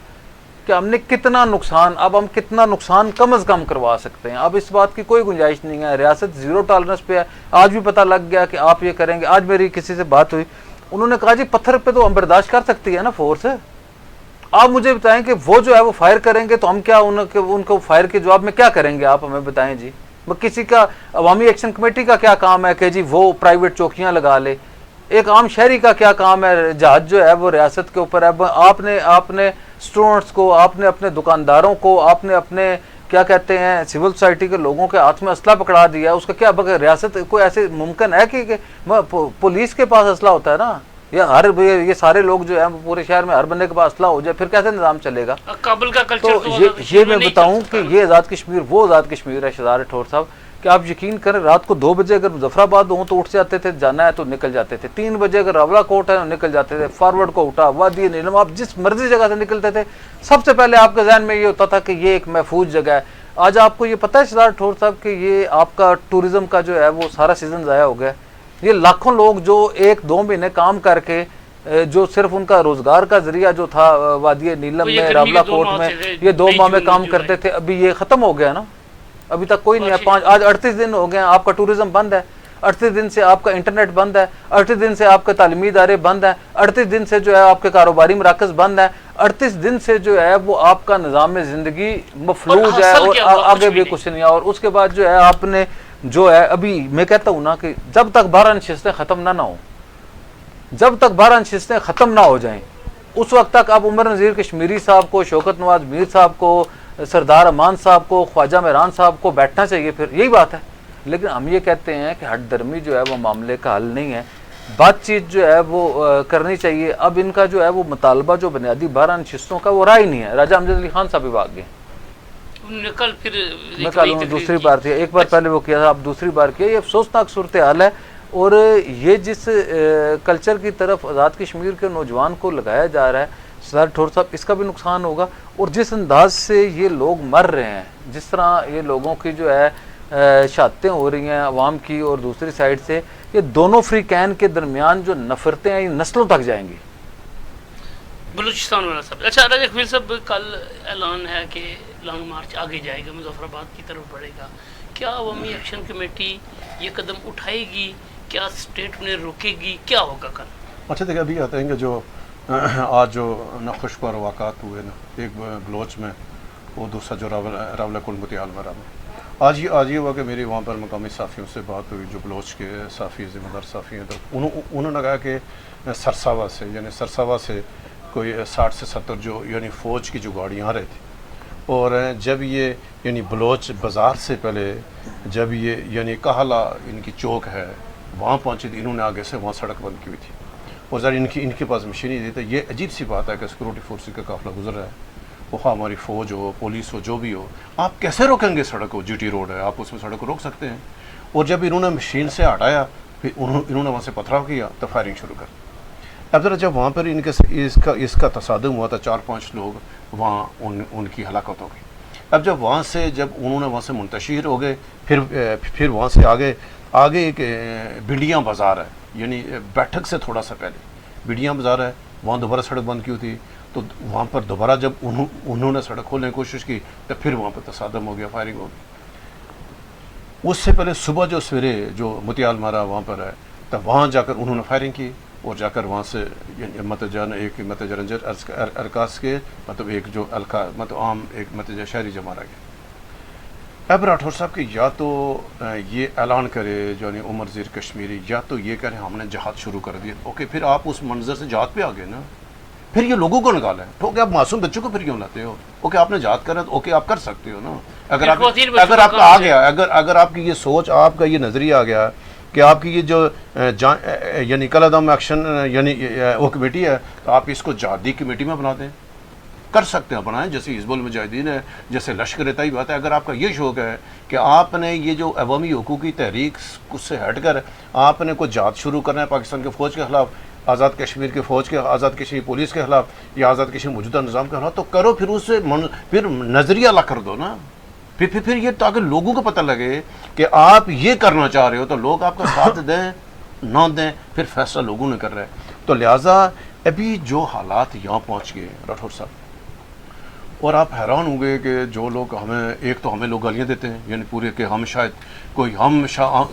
کہ ہم نے کتنا نقصان, اب ہم کتنا نقصان کم از کم کروا سکتے ہیں. اب اس بات کی کوئی گنجائش نہیں ہے, ریاست 0 ٹالرنس پہ ہے. آج بھی پتہ لگ گیا کہ آپ یہ کریں گے. آج میری کسی سے بات ہوئی, انہوں نے کہا جی پتھر پہ تو ہم برداشت کر سکتی ہے نا فورس, آپ مجھے بتائیں کہ وہ جو ہے وہ فائر کریں گے تو ہم کیا ان کو فائر کے جواب میں کیا کریں گے, آپ ہمیں بتائیں جی. کسی کا عوامی ایکشن کمیٹی کا کیا کام ہے کہ جی وہ پرائیویٹ چوکیاں لگا لے, ایک عام شہری کا کیا کام ہے, جہاز جو ہے وہ ریاست کے اوپر ہے. آپ نے اسٹوڈنٹس کو, آپ نے اپنے دکانداروں کو, آپ نے اپنے کیا کہتے ہیں سول سوسائٹی کے لوگوں کے ہاتھ میں اسلحہ پکڑا دیا, اس کا کیا ریاست کوئی ایسے ممکن ہے کہ پولیس کے پاس اسلحہ ہوتا ہے نا, یہ سارے لوگ جو ہیں پورے شہر میں ہر بندے کے پاس اسلحہ ہو جائے, پھر کیسے نظام چلے گا. کابل کا کلچر تو یہ میں بتاؤں کہ یہ آزاد کشمیر وہ آزاد کشمیر ہے شہزاد راٹھور صاحب کہ آپ یقین کریں رات کو 2 بجے اگر مظفر آباد ہوں تو اٹھ جاتے تھے, جانا ہے تو نکل جاتے تھے. 3 بجے اگر راولا کوٹ ہے تو نکل جاتے تھے, فارورڈ کو اٹھا, وادی نیلم, آپ جس مرضی جگہ سے نکلتے تھے سب سے پہلے آپ کے ذہن میں یہ ہوتا تھا کہ یہ ایک محفوظ جگہ ہے. آج آپ کو یہ پتہ ہے شہزاد راٹھور صاحب کہ یہ آپ کا ٹورزم کا جو ہے وہ سارا سیزن ضائع ہو گیا. یہ لاکھوں لوگ جو 1-2 مہینے کام کر کے جو صرف ان کا روزگار کا ذریعہ جو تھا وادی نیلم میں, راولا کوٹ میں, یہ 2 ماہ میں کام کرتے تھے, ابھی یہ ختم ہو گیا نا, ابھی تک کوئی نہیں ہے. آج 38 دن ہو گئے, آپ کا ٹورزم بند ہے, 38 دن سے آپ کا انٹرنیٹ بند ہے, 38 دن سے آپ کے تعلیمی ادارے بند ہیں, 38 دن سے جو ہے آپ کے کاروباری مراکز بند ہیں, 38 دن سے جو ہے وہ آپ کا نظام زندگی مفلوج ہے, اور آگے بھی کچھ نہیں ہے. اور اس کے بعد جو ہے آپ نے جو ہے ابھی میں کہتا ہوں نا کہ جب تک 12 نشستیں ختم نہ ہوں, جب تک 12 نشستیں ختم نہ ہو جائیں, اس وقت تک آپ عمر نذیر کشمیری صاحب کو, شوکت نواز میر صاحب کو, سردار امان صاحب کو, خواجہ مہران صاحب کو بیٹھنا چاہیے, پھر یہی بات ہے. لیکن ہم یہ کہتے ہیں کہ ہٹ درمی جو ہے وہ معاملے کا حل نہیں ہے, بات چیت جو ہے وہ کرنی چاہیے. اب ان کا جو ہے وہ مطالبہ جو بنیادی 12 نشستوں کا وہ رائے نہیں ہے. راجہ امجد علی خان صاحب بھی بھاگ گئے, میں کل دوسری بار تھی, ایک بار پہلے وہ کیا تھا, اب دوسری بار کیا. یہ افسوسناک صورتحال ہے, اور یہ جس کلچر کی طرف آزاد کشمیر کے نوجوان کو لگایا جا رہا ہے شہزاد راٹھور صاحب, اس کا بھی نقصان ہوگا. اور جس انداز سے یہ لوگ مر رہے ہیں, جس طرح یہ لوگوں کی جو ہے شہادتیں ہو رہی ہیں عوام کی, اور دوسری سائڈ سے یہ دونوں فریقین کے درمیان جو نفرتیں ہیں یہ نسلوں تک جائیں گی. بلوچستان والا صاحب, اچھا راجہ کفیل صاحب, کل اعلان ہے کہ لانگ مارچ آگے جائے گا, مظفر آباد کی طرف بڑھے گا. کیا عوامی ایکشن کمیٹی یہ قدم اٹھائے گی, کیا اسٹیٹ انہیں روکے گی, کیا ہوگا کل؟ اچھا دیکھیں, ابھی آتے ہیں کہ جو آج جو خوشگوار واقعات ہوئے نا, ایک بلوچ میں, وہ دوسرا جو راولہ کوٹ متیال مرا میں, آج یہ ہوا کہ میری وہاں پر مقامی صحافیوں سے بات ہوئی جو بلوچ کے صحافی ذمہ دار صحافی ہیں, تو انہوں نے کہا کہ سرساوا سے, یعنی سرساوا سے کوئی 60 سے 70 جو یعنی فوج کی جو گاڑیاں آ رہی تھی, اور جب یہ یعنی بلوچ بازار سے پہلے جب یہ یعنی کہلا ان کی چوک ہے وہاں پہنچی تھی, انہوں نے آگے سے وہاں سڑک بند کی ہوئی تھی, اور ذرا ان کے پاس مشینیں دی تھی. یہ عجیب سی بات ہے کہ سیکورٹی فورسز کا قافلہ گزر رہا ہے, وہ خواہ ہماری فوج ہو, پولیس ہو, جو بھی ہو, آپ کیسے روکیں گے سڑک کو؟ جی ٹی روڈ ہے, آپ اس میں سڑک کو روک سکتے ہیں. اور جب انہوں نے مشین سے ہٹایا, پھر انہوں نے وہاں سے پتھراؤ کیا, تو فائرنگ شروع کر. اب ذرا جب وہاں پر اس کا تصادم ہوا تھا, 4-5 لوگ وہاں ان کی ہلاکت ہو گئی. اب جب وہاں سے انہوں نے وہاں سے منتشر ہو گئے, پھر وہاں سے آگے ایک بنڈیاں بازار ہے, یعنی بیٹھک سے تھوڑا سا پہلے بنڈیاں بازار ہے, وہاں دوبارہ سڑک بند کی ہوئی تھی. تو وہاں پر دوبارہ جب انہوں نے سڑک کھولنے کی کوشش کی, تو پھر وہاں پر تصادم ہو گیا, فائرنگ ہو گئی. اس سے پہلے صبح جو سویرے جو متیال مارا وہاں پر ہے, تو وہاں جا کر انہوں نے فائرنگ کی, اور جا کر وہاں سے متجان ایک متجرنجر ارکاس کے مطلب ایک جو الکا مطلب عام ایک متجر شہری جو مارا گیا. اب راٹھور صاحب کہ یا تو یہ اعلان کرے جو عمر زیر کشمیری, یا تو یہ کرے ہم نے جہاد شروع کر دیا. اوکے, پھر آپ اس منظر سے جہاد پہ آ گئے نا, پھر یہ لوگوں کو نکالا ہے. اوکے, آپ معصوم بچوں کو پھر کیوں لاتے ہو؟ اوکے, آپ نے جہاد کرا تو اوکے آپ کر سکتے ہو نا. اگر آپ کا آ گیا, اگر آپ کی یہ سوچ, آپ کا یہ نظریہ آ گیا کہ آپ کی یہ جو یعنی کل عدم ایکشن یعنی وہ کمیٹی ہے, تو آپ اس کو جہادی کمیٹی میں بنا دیں, کر سکتے ہیں, بنائیں, جیسے حزب المجاہدین ہے, جیسے لشکر طیبہ بات ہے. اگر آپ کا یہ شوق ہے کہ آپ نے یہ جو عوامی حقوقی تحریک اس سے ہٹ کر آپ نے کوئی جہاد شروع کرنا ہے پاکستان کے فوج کے خلاف, آزاد کشمیر کے فوج کے, آزاد کشمیر پولیس کے خلاف, یا آزاد کشمیر موجودہ نظام کے خلاف, تو کرو, پھر اس سے پھر نظریہ الگ کر دو نا. پھر یہ تاکہ لوگوں کو پتہ لگے کہ آپ یہ کرنا چاہ رہے ہو, تو لوگ آپ کا ساتھ دیں نہ دیں, پھر فیصلہ لوگوں نے کر رہا ہے. تو لہٰذا ابھی جو حالات یہاں پہنچ گئے راٹھور صاحب, اور آپ حیران ہوں گے کہ جو لوگ ہمیں, ایک تو ہمیں لوگ گالیاں دیتے ہیں, یعنی پورے کہ ہم شاید کوئی ہم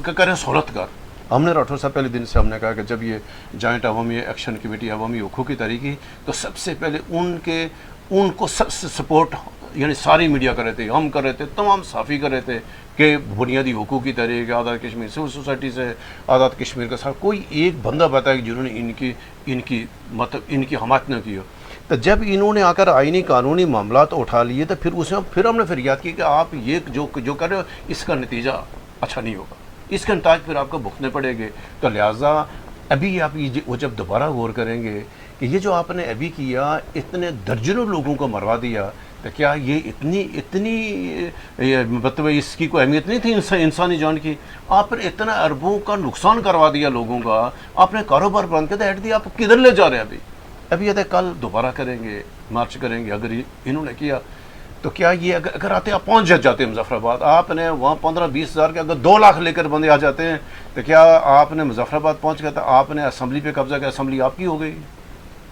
کریں سہولت کار. ہم نے راٹھور صاحب پہلے دن سے ہم نے کہا کہ جب یہ جوائنٹ عوامی ایکشن کمیٹی عوامی حقوق کی تحریکی, تو سب سے پہلے ان کو سب سے سپورٹ یعنی ساری میڈیا کر رہے تھے, ہم کر رہے تھے, تمام صحافی کر رہے تھے کہ بنیادی حقوق کی تحریک, آزاد کشمیر سول سوسائٹی سے, آزاد کشمیر کا ساتھ کوئی ایک بندہ بتایا کہ جنہوں نے ان کی حمایت نہ کی ہو. تو جب انہوں نے آ کر آئینی قانونی معاملات اٹھا لیے, تو پھر ہم نے فریاد کی کہ آپ یہ جو کر رہے ہو اس کا نتیجہ اچھا نہیں ہوگا, اس کے نتائج پھر آپ کو بھگتنے پڑیں گے. تو لہٰذا ابھی آپ وہ جب دوبارہ غور کریں گے کہ یہ جو آپ نے ابھی کیا, اتنے درجنوں لوگوں کو مروا دیا, تو کیا یہ اتنی مطلب اس کی کوئی اہمیت نہیں تھی انسانی جان کی؟ آپ نے اتنا اربوں کا نقصان کروا دیا لوگوں کا, آپ نے کاروبار بند کر دیا, ہٹ دیا, آپ کدھر لے جا رہے ہیں؟ ابھی یہ کل دوبارہ کریں گے, مارچ کریں گے. اگر انہوں نے کیا تو کیا یہ اگر آتے آپ پہنچ جاتے ہیں مظفر آباد, آپ نے وہاں 15-20 ہزار کے اگر 2 لاکھ لے کر بندے آ جاتے ہیں, تو کیا آپ نے مظفر آباد پہنچ گیا, تو آپ نے اسمبلی پہ قبضہ کیا, اسمبلی آپ کی ہو گئی.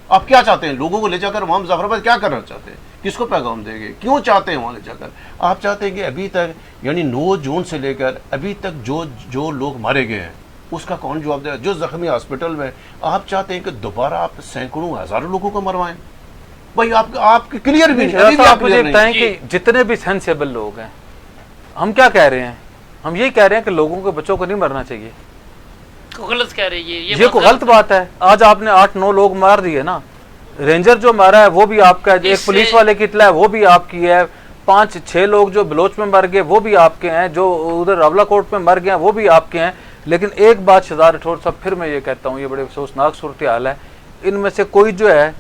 آپ کیا چاہتے ہیں؟ لوگوں کو لے جا کر وہاں مظفر آباد کیا کرنا چاہتے ہیں؟ کس کو پیغام دیں گے؟ کیوں چاہتے ہیں وہاں لے جا کر؟ آپ چاہتے ہیں کہ ابھی تک یعنی 9 جون سے لے کر ابھی تک جو لوگ مارے گئے ہیں اس کا کون جواب دے گا؟ جو زخمی ہاسپٹل میں, آپ چاہتے ہیں کہ دوبارہ آپ سینکڑوں ہزاروں لوگوں کو مروائیں؟ بھائی آپ کی کلیئر بھی نہیں. آپ مجھے بتائیں کہ جتنے بھی سینسیبل لوگ ہیں, ہم کیا کہہ رہے ہیں؟ ہم یہی کہہ رہے ہیں کہ لوگوں کے بچوں کو نہیں مرنا چاہیے. غلط کہہ رہے ہیں, یہ کوئی غلط بات ہے. آج آپ نے 8-9 لوگ مار دیے نا, رینجر جو مارا ہے وہ بھی آپ کا ہے, ایک پولیس والے کی اطلاع ہے وہ بھی آپ کی ہے, 5-6 لوگ جو بلوچ میں مر گئے وہ بھی آپ کے ہیں, جو ادھر راولہ کوٹ میں مر گئے ہیں وہ بھی آپ کے ہیں. لیکن ایک بات شہزاد راٹھور صاحب پھر میں یہ کہتا ہوں, یہ بڑے افسوسناک صورتحال ہے, ان میں سے کوئی جو ہے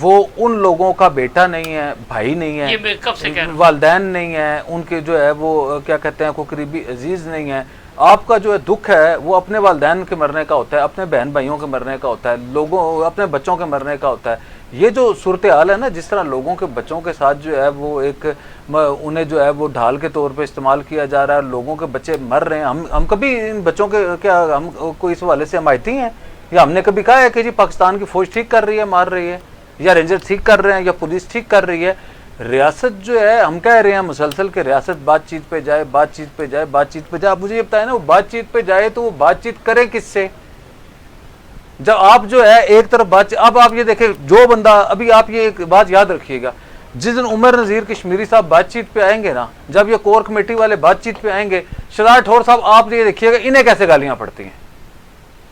وہ ان لوگوں کا بیٹا نہیں ہے, بھائی نہیں ہے, والدین نہیں ہیں, ان کے جو ہے وہ کیا کہتے ہیں کوئی قریبی عزیز نہیں ہے. آپ کا جو ہے دکھ ہے وہ اپنے والدین کے مرنے کا ہوتا ہے, اپنے بہن بھائیوں کے مرنے کا ہوتا ہے, لوگوں اپنے بچوں کے مرنے کا ہوتا ہے. یہ جو صورتحال ہے نا, جس طرح لوگوں کے بچوں کے ساتھ جو ہے وہ ایک انہیں جو ہے وہ ڈھال کے طور پہ استعمال کیا جا رہا ہے, لوگوں کے بچے مر رہے ہیں. ہم کبھی ان بچوں کے کیا ہم کوئی اس حوالے سے حمایتی ہیں, یا ہم نے کبھی کہا ہے کہ جی پاکستان کی فوج ٹھیک کر رہی ہے, مار رہی ہے, یا رینجر ٹھیک کر رہے ہیں, یا پولیس ٹھیک کر رہی ہے؟ ریاست جو ہے, ہم کہہ رہے ہیں مسلسل کہ ریاست بات چیت پہ جائے, بات چیت پہ جائے, بات چیت پہ جائے. آپ مجھے یہ بتائیں نا, وہ بات چیت پہ جائے تو وہ بات چیت کریں کس سے؟ جب آپ جو ہے ایک طرف بات, اب آپ یہ دیکھیں جو بندہ, ابھی آپ یہ ایک بات یاد رکھیے گا, جس دن عمر نذیر کشمیری صاحب بات چیت پہ آئیں گے نا, جب یہ کور کمیٹی والے بات چیت پہ آئیں گے, شہزاد راٹھور صاحب آپ یہ دیکھیے گا انہیں کیسے گالیاں پڑتی ہیں.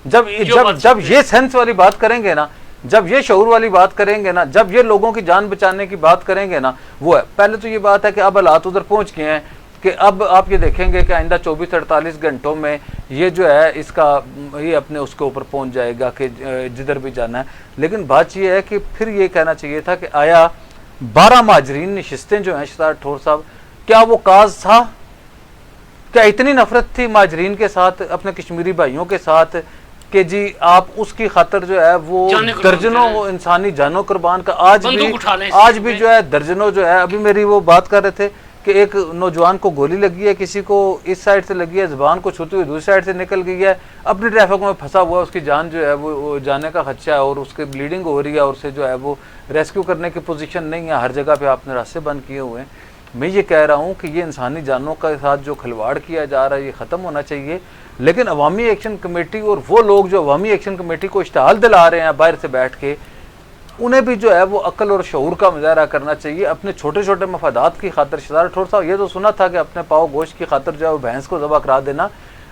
جب یہ سینس والی بات کریں گے نا, جب یہ شعور والی بات کریں گے نا, جب یہ لوگوں کی جان بچانے کی بات کریں گے نا, وہ ہے. پہلے تو یہ بات ہے کہ اب حالات ادھر پہنچ گئے ہیں کہ اب آپ یہ دیکھیں گے کہ آئندہ 24-48 گھنٹوں میں یہ جو ہے اس کا یہ اپنے اس کے اوپر پہنچ جائے گا کہ جدھر بھی جانا ہے. لیکن بات یہ ہے کہ پھر یہ کہنا چاہیے تھا کہ آیا 12 مہاجرین نشستیں جو ہیں شہزاد راٹھور صاحب, کیا وہ کاز تھا؟ کیا اتنی نفرت تھی مہاجرین کے ساتھ, اپنے کشمیری بھائیوں کے ساتھ, کہ جی آپ اس کی خاطر جو ہے وہ درجنوں انسانی جانوں قربان کا, آج بھی جو ہے درجنوں جو ہے. ابھی میری وہ بات کر رہے تھے کہ ایک نوجوان کو گولی لگی ہے, کسی کو اس سائڈ سے لگی ہے, زبان کو چھوتی ہوئی دوسری سائڈ سے نکل گئی ہے, اپنی ٹریفک میں پھنسا ہوا ہے, اس کی جان جو ہے وہ جانے کا خدشہ ہے, اور اس کی بلیڈنگ ہو رہی ہے, اور اسے جو ہے وہ ریسکیو کرنے کی پوزیشن نہیں ہے. ہر جگہ پہ آپ نے راستے بند کیے ہوئے ہیں. میں یہ کہہ رہا ہوں کہ یہ انسانی جانوں کے ساتھ جو کھلواڑ کیا جا رہا ہے یہ ختم ہونا چاہیے. لیکن عوامی ایکشن کمیٹی اور وہ لوگ جو عوامی ایکشن کمیٹی کو اشتعال دلا رہے ہیں باہر سے بیٹھ کے, انہیں بھی جو ہے وہ عقل اور شعور کا مظاہرہ کرنا چاہیے اپنے چھوٹے چھوٹے مفادات کی خاطر. شہزاد راٹھور صاحب یہ تو سنا تھا کہ اپنے پاؤ گوشت کی خاطر جو ہے وہ بھینس کو ذبح کرا دینا,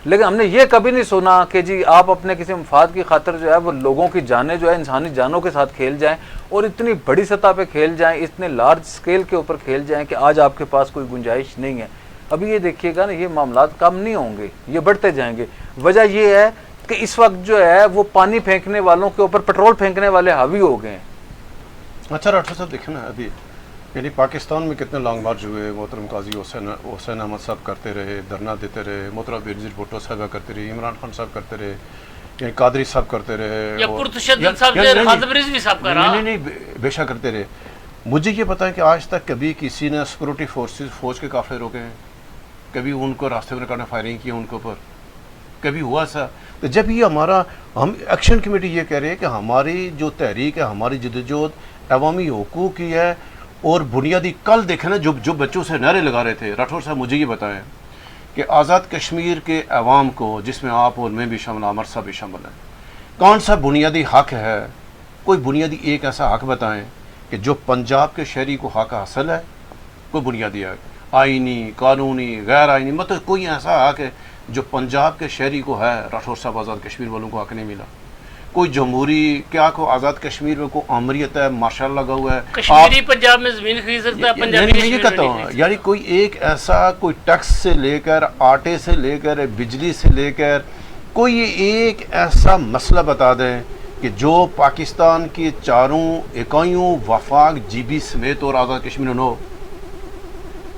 لیکن ہم نے یہ کبھی نہیں سنا کہ جی آپ اپنے کسی مفاد کی خاطر جو ہے وہ لوگوں کی جانیں جو ہے انسانی جانوں کے ساتھ کھیل جائیں اور اتنی بڑی سطح پہ کھیل جائیں, اتنے لارج سکیل کے اوپر کھیل جائیں کہ آج آپ کے پاس کوئی گنجائش نہیں ہے. ابھی یہ دیکھیے گا نا یہ معاملات کم نہیں ہوں گے, یہ بڑھتے جائیں گے. وجہ یہ ہے کہ اس وقت جو ہے وہ پانی پھینکنے والوں کے اوپر پٹرول پھینکنے والے حاوی ہو گئے ہیں. اچھا راٹھور صاحب دیکھیں نا ابھی یعنی پاکستان میں کتنے لانگ مارچ ہوئے, محترم قاضی حسین احمد صاحب کرتے رہے, دھرنا دیتے رہے, محترم بینظیر بھٹو صاحبہ کرتے رہے, عمران خان صاحب کرتے رہے, یعنی قادری صاحب کرتے رہے, یا پرتشدد صاحب خالد رضوی صاحب کا رہا, نہیں بے شک کرتے رہے. مجھے یہ پتا ہے کہ آج تک کبھی کسی نے سیکورٹی فورسز فوج کے قافلے روکے ہیں, کبھی ان کو راستے میں کرنے فائرنگ کی ان کے اوپر, کبھی ہوا ایسا؟ تو جب یہ ہم ایکشن کمیٹی یہ کہہ رہے ہیں کہ ہماری جو تحریک ہے, ہماری جدوجہد عوامی حقوق کی ہے اور بنیادی, کل دیکھیں نا جو بچوں سے نعرے لگا رہے تھے, راٹھور صاحب مجھے یہ بتائیں کہ آزاد کشمیر کے عوام کو, جس میں آپ اور میں بھی شامل, عامر صاحب بھی شامل ہیں, کون سا بنیادی حق ہے؟ کوئی بنیادی ایک ایسا حق بتائیں کہ جو پنجاب کے شہری کو حق حاصل ہے, کوئی بنیادی حق آئینی, قانونی, غیر آئینی, مطلب کوئی ایسا حق ہے جو پنجاب کے شہری کو ہے؟ راٹھور صاحب آزاد کشمیر والوں کو حق نہیں ملا. کوئی جمہوری کیا کو آزاد کشمیر میں کوئی آمریت ہے, مارشل لگا ہوا ہے, کشمیری پنجاب میں زمین خرید سکتا ہے, پنجابی میں یہ کہتا ہوں یعنی کوئی ایک ایسا, کوئی ٹیکس سے لے کر, آٹے سے لے کر, بجلی سے لے کر, کوئی ایک ایسا مسئلہ بتا دیں کہ جو پاکستان کی چاروں اکائیوں, وفاق, جی بی سمیت اور آزاد کشمیر میں ہو.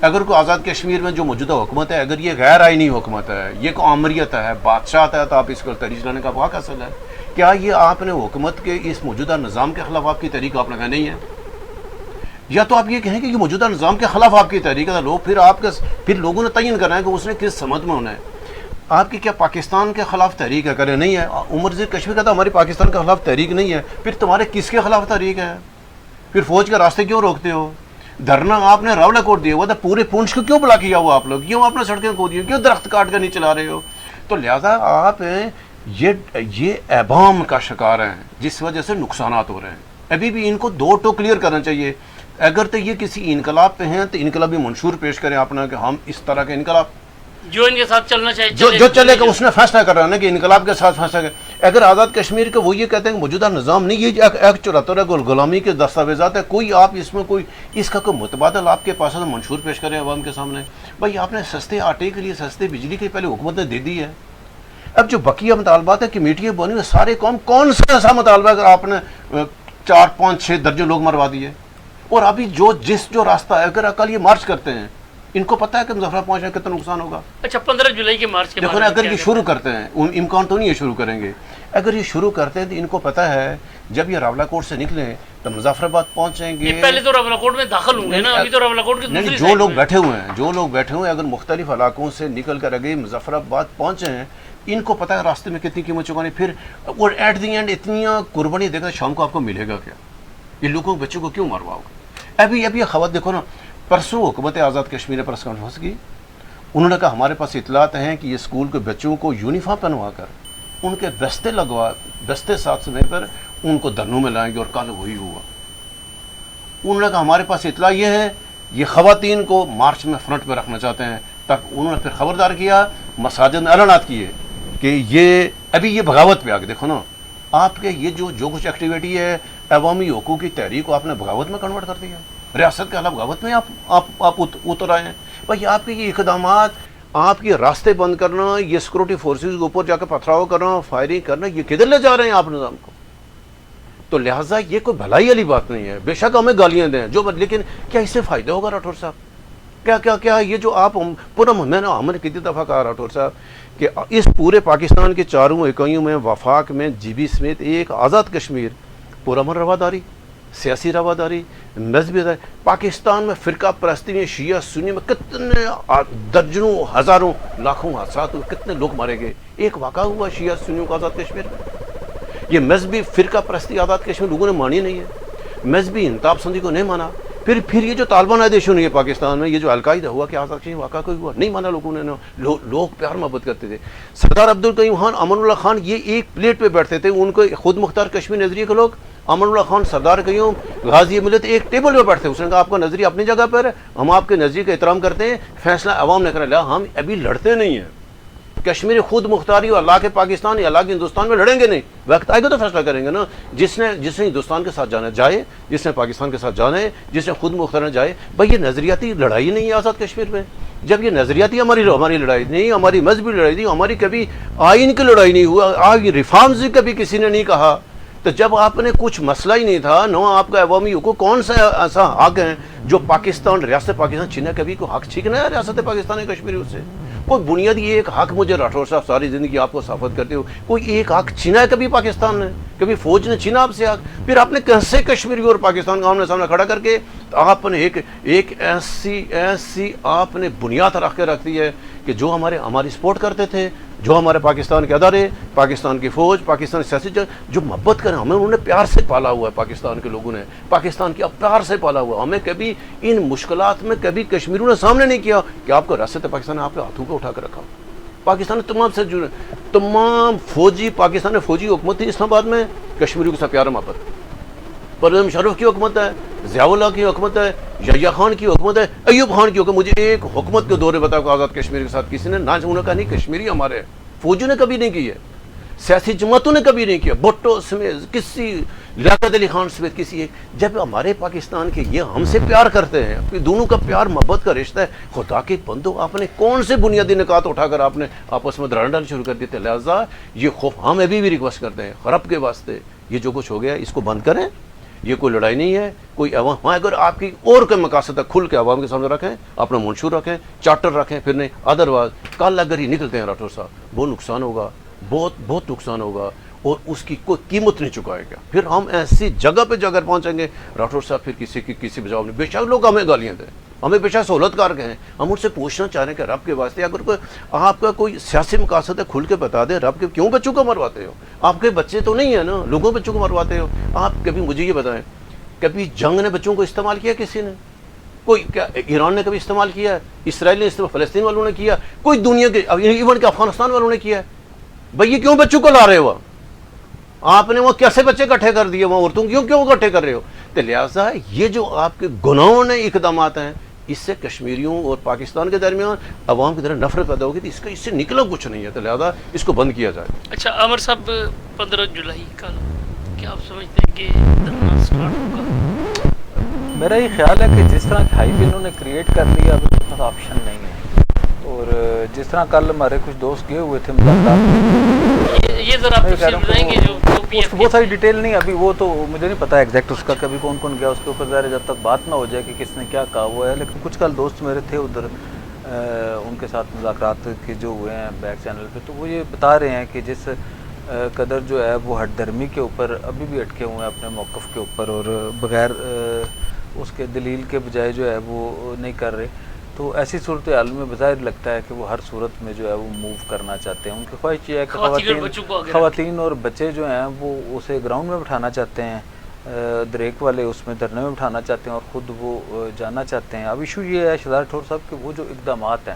اگر کوئی آزاد کشمیر میں جو موجودہ حکومت ہے, اگر یہ غیر آئینی حکومت ہے, یہ کوئی آمریت ہے, بادشاہ ہے, تو آپ اس کو تحریک لانے کا حق حاصل ہے. کیا یہ آپ نے حکومت کے اس موجودہ نظام کے خلاف آپ کی تحریک آپ نے کہا نہیں ہے؟ یا تو آپ یہ کہیں کہ یہ موجودہ نظام کے خلاف آپ کی تحریک ہے, لوگ پھر لوگوں نے تعین کرنا ہے کہ اس نے کس سمت میں ہونا ہے. آپ کی کیا پاکستان کے خلاف تحریک ہے؟ کرے نہیں ہے. عمر زیر کشمیر کہتا ہماری پاکستان کے خلاف تحریک نہیں ہے. پھر تمہارے کس کے خلاف تحریک ہے؟ پھر فوج کے راستے کیوں روکتے ہو؟ دھرنا آپ نے راولہ کوٹ دیا ہوا تھا, پورے پونچھ کو کیوں بلا کیا ہوا آپ لوگ؟ کیوں آپ نے سڑکیں کھود دی, کیوں درخت کاٹ کر نہیں چلا رہے ہو؟ تو لہٰذا آپ یہ ابہام کا شکار ہیں جس وجہ سے نقصانات ہو رہے ہیں. ابھی بھی ان کو دو ٹو کلیئر کرنا چاہیے. اگر تو یہ کسی انقلاب پہ ہیں تو انقلابی منشور پیش کریں اپنا کہ ہم اس طرح کے انقلاب جو ان کے ساتھ چلنا چاہیے, جو چلے گا اس نے فیصلہ کر رہا ہے کہ انقلاب کے ساتھ فیصلہ کر. اگر آزاد کشمیر کے وہ یہ کہتے ہیں کہ موجودہ نظام نہیں, یہ ایک 74 ہے, غلامی کے دستاویزات ہے, کوئی آپ اس میں کوئی اس کا کوئی متبادل آپ کے پاس ہے تو منشور پیش کریں عوام کے سامنے. بھائی آپ نے سستے آٹے کے لیے, سستے بجلی کے پہلے حکومت نے دے دی ہے. اب جو بقیہ مطالبات ہے کمیٹیاں بنی ہوئی سارے قوم, کون سا ایسا مطالبہ اگر آپ نے 4 5 6 درجن لوگ مروا دیے؟ اور ابھی جو راستہ ہے, اگر کل یہ مارچ کرتے ہیں, ان کو پتہ ہے کہ مظفرآباد پہنچنے کتنا نقصان ہوگا. اچھا 15 جولائی کے مارچ کے دیکھو نا, اگر یہ شروع کرتے ہیں, امکان تو نہیں یہ شروع کریں گے, اگر یہ شروع کرتے ہیں تو ان کو پتہ ہے جب یہ راولہ کوٹ سے نکلیں تو مظفرآباد پہنچیں گے. پہلے تو راولہ کوٹ میں داخل ہوں گے نا, ابھی تو راولہ کوٹ کی دوسری جو لوگ بیٹھے ہوئے ہیں, اگر مختلف علاقوں سے نکل کر اگے مظفرآباد پہنچے ہیں, ان کو پتہ ہے راستے میں کتنی قیمت چکانی, پھر اور ایٹ دی اینڈ اتنی قربانی دے کر شام کو آپ کو ملے گا کیا؟ ان لوگوں بچوں کو کیوں مرواؤ گے؟ ابھی یہ خبر دیکھو نا, پرسوں حکومت آزاد کشمیر نے پریس کانفرنس کی, انہوں نے کہا ہمارے پاس اطلاعات ہیں کہ یہ اسکول کے بچوں کو یونیفارم پہنوا کر ان کے دستے ساتھ سمے پر ان کو دھرنوں میں لائیں گے, اور کل وہی ہوا. انہوں نے کہا ہمارے پاس اطلاع یہ ہے, یہ خواتین کو مارچ میں فرنٹ پہ رکھنا چاہتے ہیں. تک انہوں نے پھر خبردار کیا, مساجد میں اعلانات کیے کہ یہ بغاوت پہ آ کے دیکھو نا, آپ کے یہ جو کچھ ایکٹیویٹی ہے عوامی حقوق کی تحریک کو آپ نے بغاوت میں کنورٹ کر دیا. ریاست کے خلاف بغاوت میں آپ اتر آئے ہیں. بھائی آپ کے یہ اقدامات, آپ کے راستے بند کرنا, یہ سیکورٹی فورسز کے اوپر جا کے پتھراؤ کرنا, فائرنگ کرنا, یہ کدھر لے جا رہے ہیں آپ نظام کو؟ تو لہٰذا یہ کوئی بھلائی والی بات نہیں ہے. بے شک ہمیں گالیاں دیں لیکن کیا اس سے فائدہ ہوگا راٹھور صاحب؟ کیا یہ جو آپ پورا, میں نے ہم نے کتنی دفعہ کہا راٹھور صاحب کہ اس پورے پاکستان کے چاروں اکائیوں میں, وفاق میں, جی بی سمیت ایک آزاد کشمیر پرامن رواداری, سیاسی رواداری, مذہبی رواداری. پاکستان میں فرقہ پرستی میں, شیعہ سنی میں کتنے درجنوں ہزاروں لاکھوں حادثات ہوئے, کتنے لوگ مارے گئے. ایک واقعہ ہوا شیعہ سنیوں کا آزاد کشمیر میں. یہ مذہبی فرقہ پرستی آزاد کشمیر لوگوں نے مانی نہیں ہے, مذہبی انتاب پسندی کو نہیں مانا. پھر یہ جو طالبان آدیش ہوئی ہے پاکستان میں، یہ جو القاعدہ ہوا کہ آزاد کشمیر واقعہ کوئی ہوا نہیں مانا لوگوں نے، لوگ پیار محبت کرتے تھے. سردار عبدالقیوم خان، امان اللہ خان یہ ایک پلیٹ پہ بیٹھتے تھے، ان کو خود مختار کشمیر نظریے کے لوگ. امان اللہ خان، سردار قیوم، غازی ملت ایک ٹیبل پہ بیٹھتے. اس نے کہا آپ کا نظریہ اپنی جگہ پر ہے، ہم آپ کے نظریے کا احترام کرتے ہیں، فیصلہ عوام نے کرا لیا، ہم ابھی لڑتے نہیں ہیں. کشمیر خود مختاری اور اللہ کے پاکستان یا اللہ کے ہندوستان میں لڑیں گے نہیں، وقت آئے گا تو فیصلہ کریں گے نا. جس نے ہندوستان کے ساتھ جانا جائے، جس نے پاکستان کے ساتھ جانا ہے، جس نے خود مختار جائے. بھائی یہ نظریاتی لڑائی نہیں ہے آزاد کشمیر میں. جب یہ نظریاتی ہماری لڑائی نہیں، ہماری مذہبی لڑائی نہیں، ہماری کبھی آئین کی لڑائی نہیں ہوا، آج ریفارمز کبھی کسی نے نہیں کہا. تو جب آپ نے کچھ مسئلہ ہی نہیں تھا، نو آپ کا عوامی حقوق، کون سا ایسا حق ہے جو پاکستان، ریاست پاکستان چھینا؟ کبھی کوئی حق چھیننا ہے ریاست پاکستان کشمیر سے؟ کوئی بنیادی ایک حق، مجھے راٹھور صاحب ساری زندگی آپ کو صافت کرتے ہو، کوئی ایک حق چھینا ہے کبھی پاکستان نے؟ کبھی فوج نے چھینا آپ سے حق؟ پھر آپ نے کیسے کشمیری اور پاکستان کا آمنے سامنے کھڑا کر کے آپ نے ایک ایسی آپ نے بنیاد رکھ دی ہے کہ جو ہماری سپورٹ کرتے تھے، جو ہمارے پاکستان کے ادارے، پاکستان کی فوج، پاکستان سیاسی جو محبت کریں، ہمیں انہوں نے پیار سے پالا ہوا ہے. پاکستان کے لوگوں نے پاکستان کی پیار سے پالا ہوا. ہمیں کبھی ان مشکلات میں کبھی کشمیریوں نے سامنے نہیں کیا کہ آپ کو ریاست پاکستان نے آپ کے ہاتھوں کو اٹھا کر رکھا. پاکستان تمام سے جڑے، تمام فوجی، پاکستان میں فوجی حکومت تھی اسلام آباد میں، کشمیریوں کے ساتھ پیار محبت. پرویز مشرف کی حکومت ہے، ضیاء اللہ کی حکومت ہے، یحییٰ خان کی حکومت ہے، ایوب خان کی حکومت. مجھے ایک حکومت کے دورے بتاؤ کہ آزاد کشمیر کے ساتھ کسی نے نہ انہوں نے کہا نہیں کشمیری ہمارے، فوجیوں نے کبھی نہیں کی ہے، سیاسی جماعتوں نے کبھی نہیں کیا، بھٹو سمیت کسی، لیاقت علی خان سمیت کسی ایک. جب ہمارے پاکستان کے یہ ہم سے پیار کرتے ہیں، دونوں کا پیار محبت کا رشتہ ہے، خدا کے بندو آپ نے کون سے بنیادی نکات اٹھا کر آپ نے آپس میں دراڑ ڈالنا شروع کر دیتے؟ لہٰذا یہ خوف ہم ابھی بھی ریکویسٹ کرتے ہیں رب کے واسطے، یہ جو کچھ ہو گیا اس کو بند کریں. یہ کوئی لڑائی نہیں ہے، کوئی عوام، ہاں اگر آپ کی اور کوئی مقاصد ہے کھل کے عوام کے سامنے رکھیں، اپنا منشور رکھیں، چارٹر رکھیں، پھر نہیں ادروائز کل اگر ہی نکلتے ہیں راٹھور صاحب بہت نقصان ہوگا، بہت نقصان ہوگا، اور اس کی کوئی قیمت نہیں چکائے گا. پھر ہم ایسی جگہ پہ جا کر پہنچیں گے راٹھور صاحب پھر کسی بجاؤ نہیں. بے شک لوگ ہمیں گالیاں دیں، ہمیں بے شک سہولت کار کہیں، ہم ان سے پوچھنا چاہ رہے ہیں کہ رب کے واسطے اگر کوئی آپ کا کوئی سیاسی مقاصد ہے کھل کے بتا دیں، رب کے کیوں بچوں کو مرواتے ہو؟ آپ کے بچے تو نہیں ہیں نا، لوگوں بچوں کو مرواتے ہو. آپ کبھی مجھے یہ بتائیں، کبھی جنگ نے بچوں کو استعمال کیا کسی نے؟ کوئی کیا ایران نے کبھی استعمال کیا ہے؟ اسرائیل نے استعمال، فلسطین والوں نے کیا؟ کوئی دنیا کے ایون کہ افغانستان والوں نے کیا ہے؟ بھائی یہ کیوں بچوں کو لا رہے ہو؟ آپ نے وہ کیسے بچے اکٹھے کر دیے وہاں عورتوں کیوں اکٹھے کر رہے ہو؟ تو لہٰذا یہ جو آپ کے گناہوں نے اقدامات ہیں، اس سے کشمیریوں اور پاکستان کے درمیان عوام کی طرح نفرت پیدا ہوگی. تو اس سے نکلا کچھ نہیں ہے، تو لہٰذا اس کو بند کیا جائے. اچھا عامر صاحب، 15 جولائی کا کیا آپ سمجھتے ہیں کہ دھرنا اسٹارٹ ہوگا؟ میرا یہ خیال ہے کہ جس طرح ہائی وے انہوں نے کریٹ کر لیا اب اس کا آپشن نہیں ہے. اور جس طرح کل ہمارے کچھ دوست گئے ہوئے تھے ملاقات، یہ ذرا آپ تفصیل بتائیں گے جو بہت ساری ڈیٹیل نہیں ابھی، وہ تو مجھے نہیں پتا ایگزیکٹ اس کا کبھی کون گیا اس کے اوپر، ظاہر جب تک بات نہ ہو جائے کہ کس نے کیا کہا ہوا ہے. لیکن کچھ کل دوست میرے تھے ادھر، ان کے ساتھ مذاکرات کے جو ہوئے ہیں بیک چینل پہ، تو وہ یہ بتا رہے ہیں کہ جس قدر جو ہے وہ ہٹ درمی کے اوپر ابھی بھی اٹکے ہوئے ہیں اپنے موقف کے اوپر، اور بغیر اس کے دلیل کے بجائے جو ہے وہ نہیں کر رہے. تو ایسی صورتحال میں بظاہر لگتا ہے کہ وہ ہر صورت میں جو ہے وہ موو کرنا چاہتے ہیں. ان کی خواہش یہ ہے کہ خواتین اور بچے جو ہیں وہ اسے گراؤنڈ میں بٹھانا چاہتے ہیں، دریک والے اس میں دھرنے میں بٹھانا چاہتے ہیں، اور خود وہ جانا چاہتے ہیں. اب ایشو یہ ہے شہزاد راٹھور صاحب کہ وہ جو اقدامات ہیں،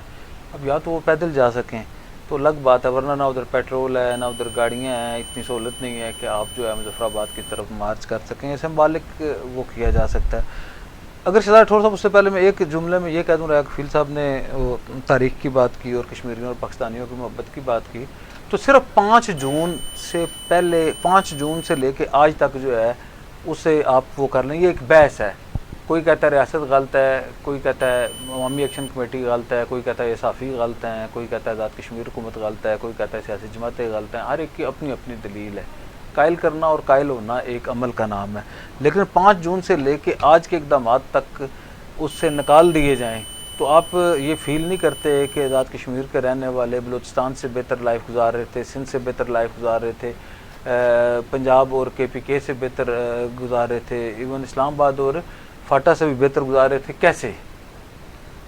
اب یا تو وہ پیدل جا سکیں تو الگ بات ہے، ورنہ نہ ادھر پیٹرول ہے نہ ادھر گاڑیاں ہیں، اتنی سہولت نہیں ہے کہ آپ جو ہے مظفر آباد کی طرف مارچ کر سکیں. سمبالک وہ کیا جا سکتا ہے. اگر شہزاد راٹھور صاحب، اس سے پہلے میں ایک جملے میں یہ کہہ دوں، رایا کفیل صاحب نے تاریخ کی بات کی اور کشمیریوں اور پاکستانیوں کی محبت کی بات کی، تو صرف 5 جون سے پہلے، 5 جون سے لے کے آج تک جو ہے اسے آپ وہ کر لیں. یہ ایک بحث ہے، کوئی کہتا ہے ریاست غلط ہے، کوئی کہتا ہے عوامی ایکشن کمیٹی غلط ہے، کوئی کہتا ہے صافی غلط ہیں، کوئی کہتا ہے آزاد کشمیر حکومت غلط ہے، کوئی کہتا ہے سیاسی جماعتیں غلط ہیں. ہر ایک کی اپنی اپنی دلیل ہے. قائل کرنا اور قائل ہونا ایک عمل کا نام ہے، لیکن 5 جون سے لے کے آج کے اقدامات تک اس سے نکال دیے جائیں تو آپ یہ فیل نہیں کرتے کہ آزاد کشمیر کے رہنے والے بلوچستان سے بہتر لائف گزار رہے تھے، سندھ سے بہتر لائف گزار رہے تھے، پنجاب اور KPK سے بہتر گزار رہے تھے، ایون اسلام آباد اور فاٹا سے بھی بہتر گزار رہے تھے؟ کیسے؟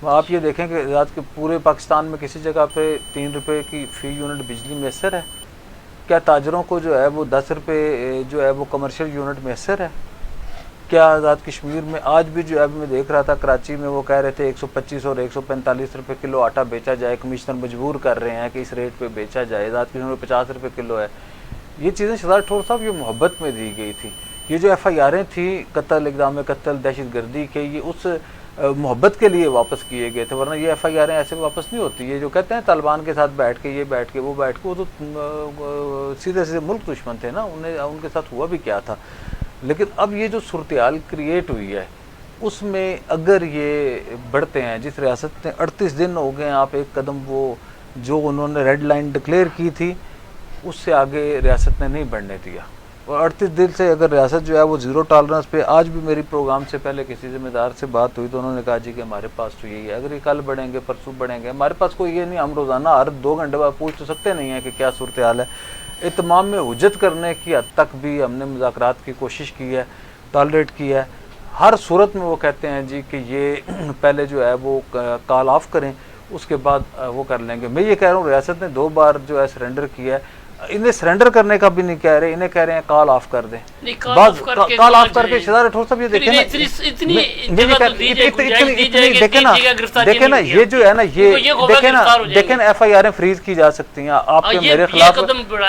آپ یہ دیکھیں کہ آزاد کے پورے پاکستان میں کسی جگہ پہ 3 روپے کی فی یونٹ بجلی میسر ہے. کیا تاجروں کو جو ہے وہ 10 روپے جو ہے وہ کمرشل یونٹ میسر ہے؟ کیا آزاد کشمیر میں آج بھی جو ہے میں دیکھ رہا تھا کراچی میں وہ کہہ رہے تھے 125 اور 145 روپے کلو آٹا بیچا جائے, کمشنر مجبور کر رہے ہیں کہ اس ریٹ پہ بیچا جائے, آزاد کشمیر میں 50 روپے کلو ہے. یہ چیزیں شہزاد ٹھور صاحب یہ محبت میں دی گئی تھی. یہ جو ایف آئی آریں تھیں قتل, اقدام قتل, دہشت گردی کے, یہ اس محبت کے لیے واپس کیے گئے تھے, ورنہ یہ ایف آئی آریں ایسے واپس نہیں ہوتی. یہ جو کہتے ہیں طالبان کے ساتھ بیٹھ کے, یہ بیٹھ کے, وہ بیٹھ کے, وہ تو سیدھے سیدھے ملک دشمن تھے نا, ان کے ساتھ ہوا بھی کیا تھا. لیکن اب یہ جو صورتحال کریٹ ہوئی ہے اس میں اگر یہ بڑھتے ہیں, جس ریاست نے 38 دن ہو گئے ہیں, آپ ایک قدم وہ جو انہوں نے ریڈ لائن ڈکلیئر کی تھی اس سے آگے ریاست نے نہیں بڑھنے دیا, اور 38 دن سے اگر ریاست جو ہے وہ زیرو ٹالرنس پہ. آج بھی میری پروگرام سے پہلے کسی ذمہ دار سے بات ہوئی تو انہوں نے کہا جی کہ ہمارے پاس تو یہی ہے, اگر یہ کل بڑھیں گے پرسوں بڑھیں گے, ہمارے پاس کوئی یہ نہیں, ہم روزانہ ہر 2 گھنٹے بعد پوچھ تو سکتے نہیں ہیں کہ کیا صورتحال ہے. اتمام میں حجت کرنے کی حد تک بھی ہم نے مذاکرات کی کوشش کی ہے, ٹالریٹ کی ہے. ہر صورت میں وہ کہتے ہیں جی کہ یہ پہلے جو ہے وہ کال آف کریں, اس کے بعد وہ کر لیں گے. میں یہ کہہ رہا ہوں ریاست نے 2 بار جو ہے سرنڈر کیا ہے, انہیں سرنڈر کرنے کا بھی نہیں کہہ رہے, انہیں کہہ رہے ہیں کال آف کر دیں. کال آف کر کے شہزاد ٹھور صاحب یہ دیکھیں نا, یہ جو ہے نا, یہ دیکھیں نا, ایف آئی آریں فریز کی جا سکتی ہیں. آپ کے میرے خلاف,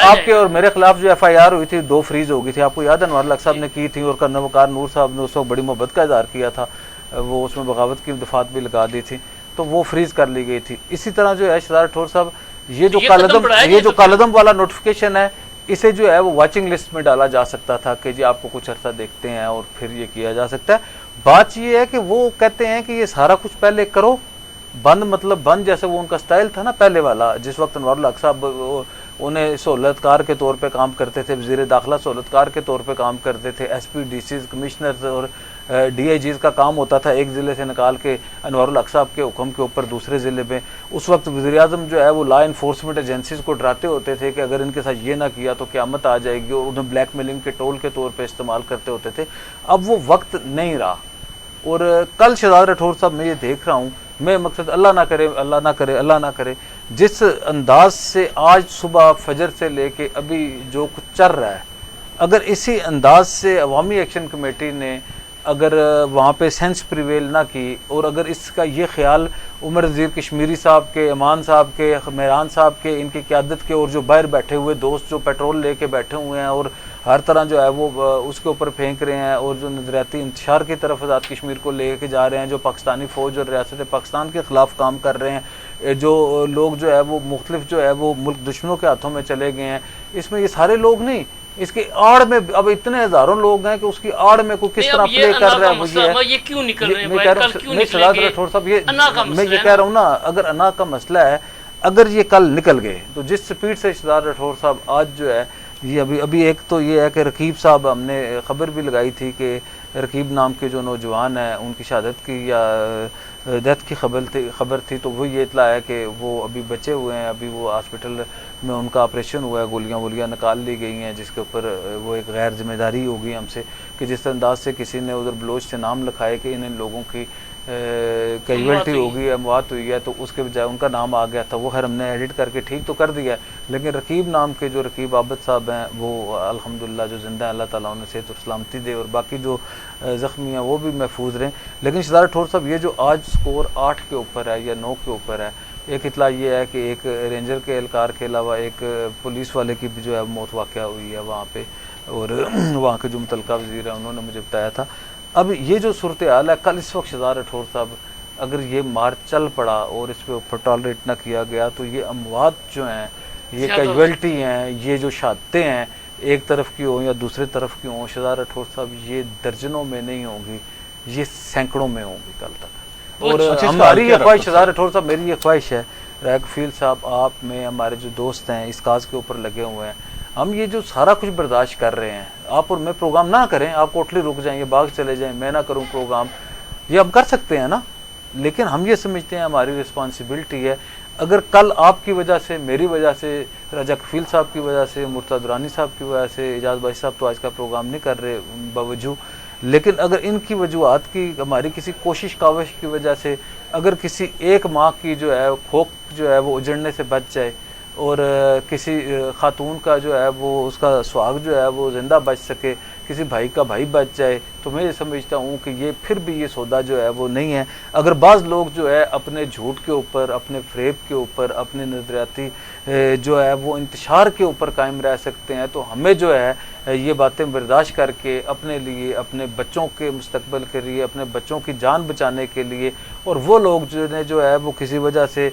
آپ کے اور میرے خلاف جو ایف آئی آر ہوئی تھی 2 فریز ہو گئی تھی. آپ کو یاد ہے انوار الحق صاحب نے کی تھی, اور کرنل وقار نور صاحب نے اس وقت بڑی محبت کا اظہار کیا تھا, وہ اس میں بغاوت کی دفعات بھی لگا دی تھی, تو وہ فریز کر لی گئی تھی. اسی طرح جو ہے شہزاد ٹھور صاحب یہ جو کالعدم والا نوٹیفیکیشن ہے, اسے جو ہے وہ واچنگ لسٹ میں ڈالا جا سکتا تھا کہ جی آپ کو کچھ عرصہ دیکھتے ہیں اور پھر یہ کیا جا سکتا ہے. بات یہ ہے کہ وہ کہتے ہیں کہ یہ سارا کچھ پہلے کرو, بند مطلب بند, جیسے وہ ان کا سٹائل تھا نا پہلے والا, جس وقت انوار الحق صاحب انہیں سہولت کار کے طور پہ کام کرتے تھے, وزیر داخلہ سہولت کار کے طور پہ کام کرتے تھے, S P D Cs commissioner اور ڈی آئی جیز کا کام ہوتا تھا ایک ضلع سے نکال کے انوار الحق صاحب کے حکم کے اوپر دوسرے ضلع میں. اس وقت وزیر اعظم جو ہے وہ لا انفورسمنٹ ایجنسیز کو ڈراتے ہوتے تھے کہ اگر ان کے ساتھ یہ نہ کیا تو قیامت آ جائے گی, اور انہیں بلیک میلنگ کے ٹول کے طور پہ استعمال کرتے ہوتے تھے. اب وہ وقت نہیں رہا. اور کل شہزاد ٹھور صاحب میں یہ دیکھ رہا ہوں, میں مقصد اللہ نہ کرے, اللہ نہ کرے, اللہ نہ کرے, جس انداز سے آج صبح فجر سے لے کے ابھی جو کچھ چل رہا ہے, اگر اسی انداز سے عوامی ایکشن کمیٹی نے اگر وہاں پہ سینس پریویل نہ کی, اور اگر اس کا یہ خیال عمر نذیر کشمیری صاحب کے, امان صاحب کے, مہران صاحب کے, ان کی قیادت کے, اور جو باہر بیٹھے ہوئے دوست جو پیٹرول لے کے بیٹھے ہوئے ہیں اور ہر طرح جو ہے وہ اس کے اوپر پھینک رہے ہیں, اور جو نظریاتی انتشار کی طرف آزاد کشمیر کو لے کے جا رہے ہیں, جو پاکستانی فوج اور ریاست پاکستان کے خلاف کام کر رہے ہیں, جو لوگ جو ہے وہ مختلف جو ہے وہ ملک دشمنوں کے ہاتھوں میں چلے گئے ہیں, اس میں یہ سارے لوگ نہیں, اس کی آڑ میں اب اتنے ہزاروں لوگ ہیں کہ اس کی آڑ میں کوئی کس طرح پلے کر رہا ہے وہ یہ کیوں نکل رہے ہیں. میں یہ کہہ رہا ہوں نا, اگر انا کا مسئلہ ہے, اگر یہ کل نکل گئے تو جس سپیڈ سے شہزاد ٹھور صاحب آج جو ہے یہ ابھی ایک تو یہ ہے کہ رقیب صاحب, ہم نے خبر بھی لگائی تھی کہ رقیب نام کے جو نوجوان ہیں ان کی شہادت کی یا ڈیتھ کی خبر تھی, تو وہ یہ اطلاع ہے کہ وہ ابھی بچے ہوئے ہیں, ابھی وہ ہاسپٹل میں ان کا آپریشن ہوا ہے, گولیاں نکال لی گئی ہیں, جس کے اوپر وہ ایک غیر ذمہ داری ہوگی ہم سے کہ جس انداز سے کسی نے ادھر بلوچ سے نام لکھائے کہ ان لوگوں کی کیجویلٹی ہوگی ہے, موت ہوئی ہے, تو اس کے بجائے ان کا نام آ گیا تھا. وہ خیر ہم نے ایڈٹ کر کے ٹھیک تو کر دیا ہے, لیکن رقیب نام کے جو رقیب عابد صاحب ہیں وہ الحمدللہ جو زندہ ہیں, اللہ تعالیٰ انہیں صحت اور سلامتی دے, اور باقی جو زخمی ہیں وہ بھی محفوظ رہیں. لیکن شہزاد ٹھور صاحب یہ جو آج سکور 8 کے اوپر ہے یا 9 کے اوپر ہے, ایک اطلاع یہ ہے کہ ایک رینجر کے اہلکار کے علاوہ ایک پولیس والے کی بھی جو ہے موت واقعہ ہوئی ہے وہاں پہ, اور وہاں کے جو متعلقہ وزیر ہیں انہوں نے مجھے بتایا تھا. اب یہ جو صورتحال ہے, کل اس وقت شہزاد ٹھور صاحب اگر یہ مارچ چل پڑا اور اس پہ اوپر ٹالریٹ نہ کیا گیا تو یہ اموات جو ہیں, یہ کیجویلٹی ہیں, یہ جو شہادتیں ہیں ایک طرف کی ہوں یا دوسری طرف کی ہوں, شہزاد ٹھور صاحب یہ درجنوں میں نہیں ہوں گی, یہ سینکڑوں میں ہوں گی کل تک. اور ہماری یہ خواہش شہزاد ٹھور صاحب, میری یہ خواہش ہے, ریک فیل صاحب, آپ میں, ہمارے جو دوست ہیں اس کاز کے اوپر لگے ہوئے ہیں, ہم یہ جو سارا کچھ برداشت کر رہے ہیں, آپ اور میں پروگرام نہ کریں, آپ کوٹلی رک جائیں, یہ باغ چلے جائیں, میں نہ کروں پروگرام, یہ ہم کر سکتے ہیں نا, لیکن ہم یہ سمجھتے ہیں ہماری رسپانسبلٹی ہے. اگر کل آپ کی وجہ سے, میری وجہ سے, راجہ کفیل صاحب کی وجہ سے, مرتضی درانی صاحب کی وجہ سے, اعجاز بھائی صاحب تو آج کا پروگرام نہیں کر رہے باوجود, لیکن اگر ان کی وجوہات کی, ہماری کسی کوشش کاوش کی وجہ سے اگر کسی ایک ماں کی جو ہے کھوک جو ہے وہ اجڑنے سے بچ جائے, اور کسی خاتون کا جو ہے وہ اس کا سہاگ جو ہے وہ زندہ بچ سکے, کسی بھائی کا بھائی بچ جائے تو میں یہ سمجھتا ہوں کہ یہ پھر بھی یہ سودا جو ہے وہ نہیں ہے. اگر بعض لوگ جو ہے اپنے جھوٹ کے اوپر، اپنے فریب کے اوپر، اپنے نظریاتی جو ہے وہ انتشار کے اوپر قائم رہ سکتے ہیں تو ہمیں جو ہے یہ باتیں برداشت کر کے اپنے لیے، اپنے بچوں کے مستقبل کے لیے، اپنے بچوں کی جان بچانے کے لیے، اور وہ لوگ جو ہے وہ کسی وجہ سے